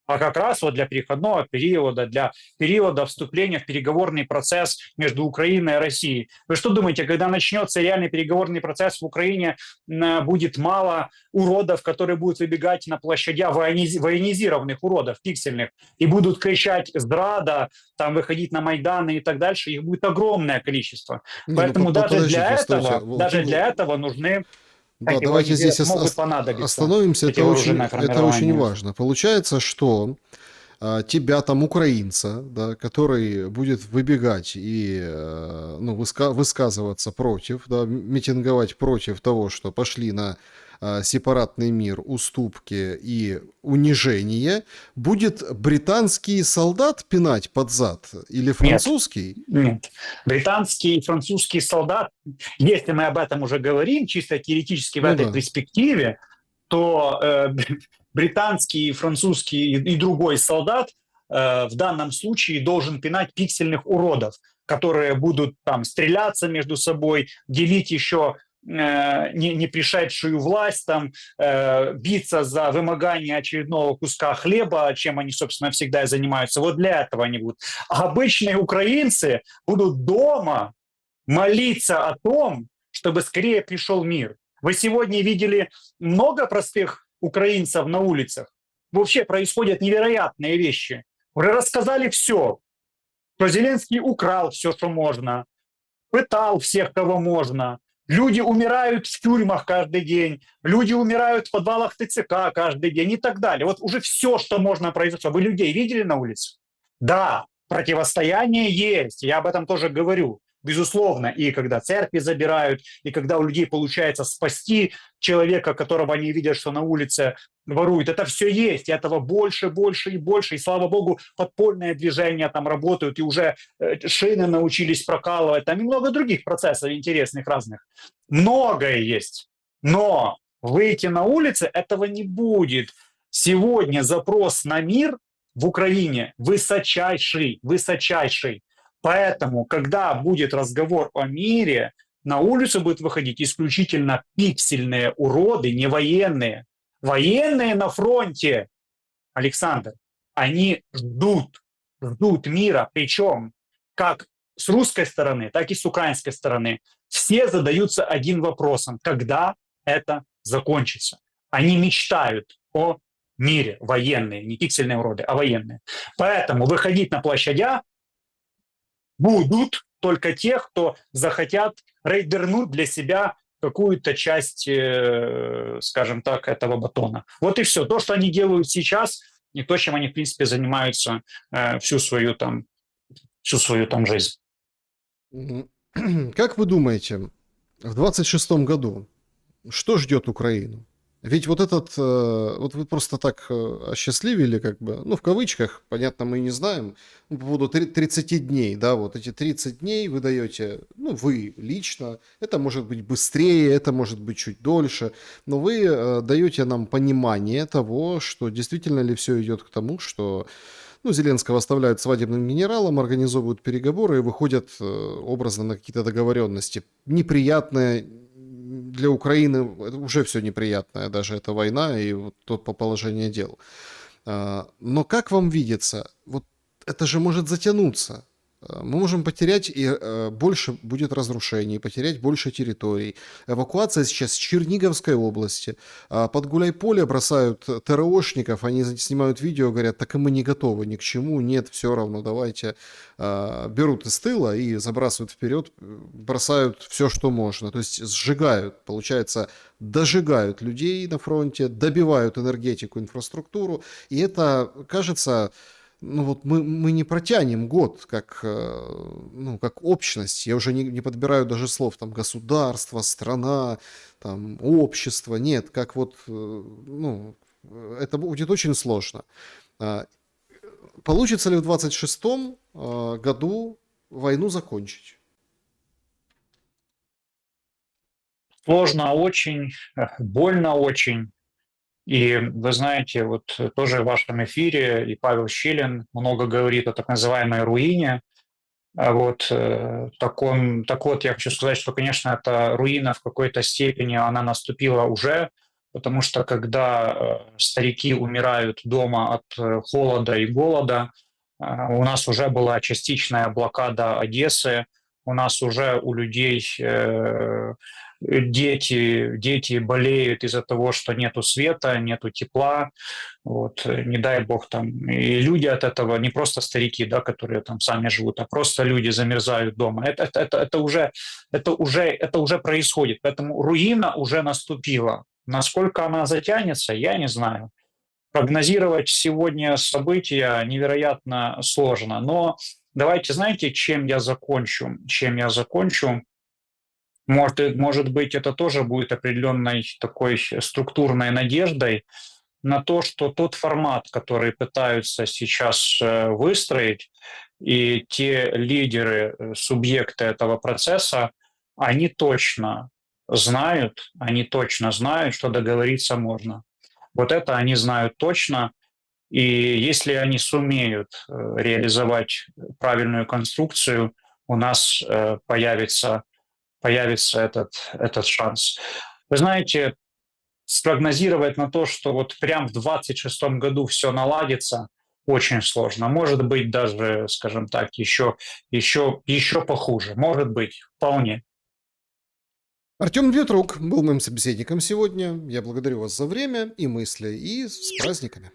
а как раз вот для переходного периода, для периода вступления в переговорный процесс между Украиной и Россией. Вы что думаете, когда начнется реальный переговорный процесс в Украине, будет мало уродов, которые будут выбегать на площадях, военизированных уродов, пиксельных, и будут кричать «здрада», там выходить на Майданы и так дальше, их будет огромное количество. Не, Поэтому даже для стойте. этого нужны Да, давайте здесь могут понадобиться остановимся, эти это вооруженные очень формирования. важно. Получается, что тебя там, украинца, да, который будет выбегать и ну, высказываться против, да, митинговать против того, что пошли на сепаратный мир, уступки и унижение, будет британский солдат пинать под зад или французский? Нет. Британский и французский солдат, если мы об этом уже говорим, чисто теоретически в этой перспективе, то британский, французский и другой солдат в данном случае должен пинать пиксельных уродов, которые будут там стреляться между собой, делить еще не пришедшую власть, там, биться за вымогание очередного куска хлеба, чем они, собственно, всегда и занимаются. Вот для этого они будут. А обычные украинцы будут дома молиться о том, чтобы скорее пришел мир. Вы сегодня видели много простых украинцев на улицах? Вообще происходят невероятные вещи. Уже рассказали все, что Зеленский украл все, что можно, пытал всех, кого можно. Люди умирают в тюрьмах каждый день, люди умирают в подвалах ТЦК каждый день и так далее. Вот уже все, что можно произошло. Вы людей видели на улице? Да, противостояние есть, я об этом тоже говорю. Безусловно, и когда церкви забирают, и когда у людей получается спасти человека, которого они видят, что на улице воруют, это все есть, и этого больше, больше и больше, и слава богу, подпольные движения там работают, и уже шины научились прокалывать, там и много других процессов интересных разных. Многое есть, но выйти на улицы этого не будет. Сегодня запрос на мир в Украине высочайший, высочайший. Поэтому, когда будет разговор о мире, на улицу будут выходить исключительно пиксельные уроды, не военные. Военные на фронте, Александр, они ждут мира, причем как с русской стороны, так и с украинской стороны. Все задаются одним вопросом: когда это закончится? Они мечтают о мире, военные, не пиксельные уроды, а военные. Поэтому выходить на площадях будут только те, кто захотят рейдернуть для себя какую-то часть, скажем так, этого батона. Вот и все. То, что они делают сейчас, и то, чем они, в принципе, занимаются всю свою там жизнь. Мгм. Как вы думаете, в 26-м году что ждет Украину? Ведь вот этот, вот вы просто так осчастливили, как бы, ну, в кавычках, понятно, мы не знаем, ну, по поводу 30 дней, да, вот эти 30 дней вы даете, ну, вы лично, это может быть быстрее, это может быть чуть дольше, но вы даете нам понимание того, что действительно ли все идет к тому, что, ну, Зеленского оставляют свадебным генералом, организовывают переговоры и выходят образно на какие-то договоренности. Неприятные для Украины, это уже все неприятное, даже эта война и вот то положение дел. Но как вам видится, вот это же может затянуться. Мы можем потерять, и больше будет разрушений, потерять больше территорий. Эвакуация сейчас с Черниговской области. Под Гуляйполе бросают ТРОшников, они снимают видео, говорят, так и мы не готовы ни к чему, нет, все равно, давайте. Берут из тыла и забрасывают вперед, бросают все, что можно. То есть сжигают, получается, дожигают людей на фронте, добивают энергетику, инфраструктуру. И это, кажется, ну вот мы не протянем год как, ну, как общность. Я уже не подбираю даже слов, там, государство, страна, там, общество. Нет, как вот, ну, это будет очень сложно. А, Получится ли в 26-м году войну закончить? Сложно очень, больно очень. И вы знаете, вот тоже в вашем эфире и Павел Щелин много говорит о так называемой руине. Так вот, я хочу сказать, что, конечно, эта руина в какой-то степени, она наступила уже, потому что когда старики умирают дома от холода и голода, у нас уже была частичная блокада Одессы, у нас уже у людей дети болеют из-за того, что нету света, нету тепла, вот, не дай бог там, и люди от этого, не просто старики, да, которые там сами живут, а просто люди замерзают дома. Это уже происходит, поэтому руина уже наступила. Насколько она затянется, я не знаю. Прогнозировать сегодня события невероятно сложно, но давайте, знаете, чем я закончу? Чем я закончу? Может быть, это тоже будет определенной такой структурной надеждой, на то, что тот формат, который пытаются сейчас выстроить, и те лидеры, субъекты этого процесса, они точно знают, что договориться можно. Вот это они знают точно, и если они сумеют реализовать правильную конструкцию, у нас появится этот шанс. Вы знаете, спрогнозировать на то, что вот прям в 26-м году все наладится, очень сложно. Может быть, даже, скажем так, еще похуже. Может быть, вполне. Артем Дмитрук был моим собеседником сегодня. Я благодарю вас за время и мысли, и с праздниками.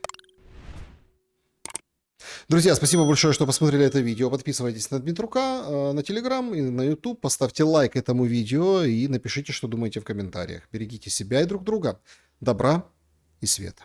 Друзья, спасибо большое, что посмотрели это видео. Подписывайтесь на Дмитрука, на Телеграм и на YouTube. Поставьте лайк этому видео и напишите, что думаете в комментариях. Берегите себя и друг друга. Добра и света.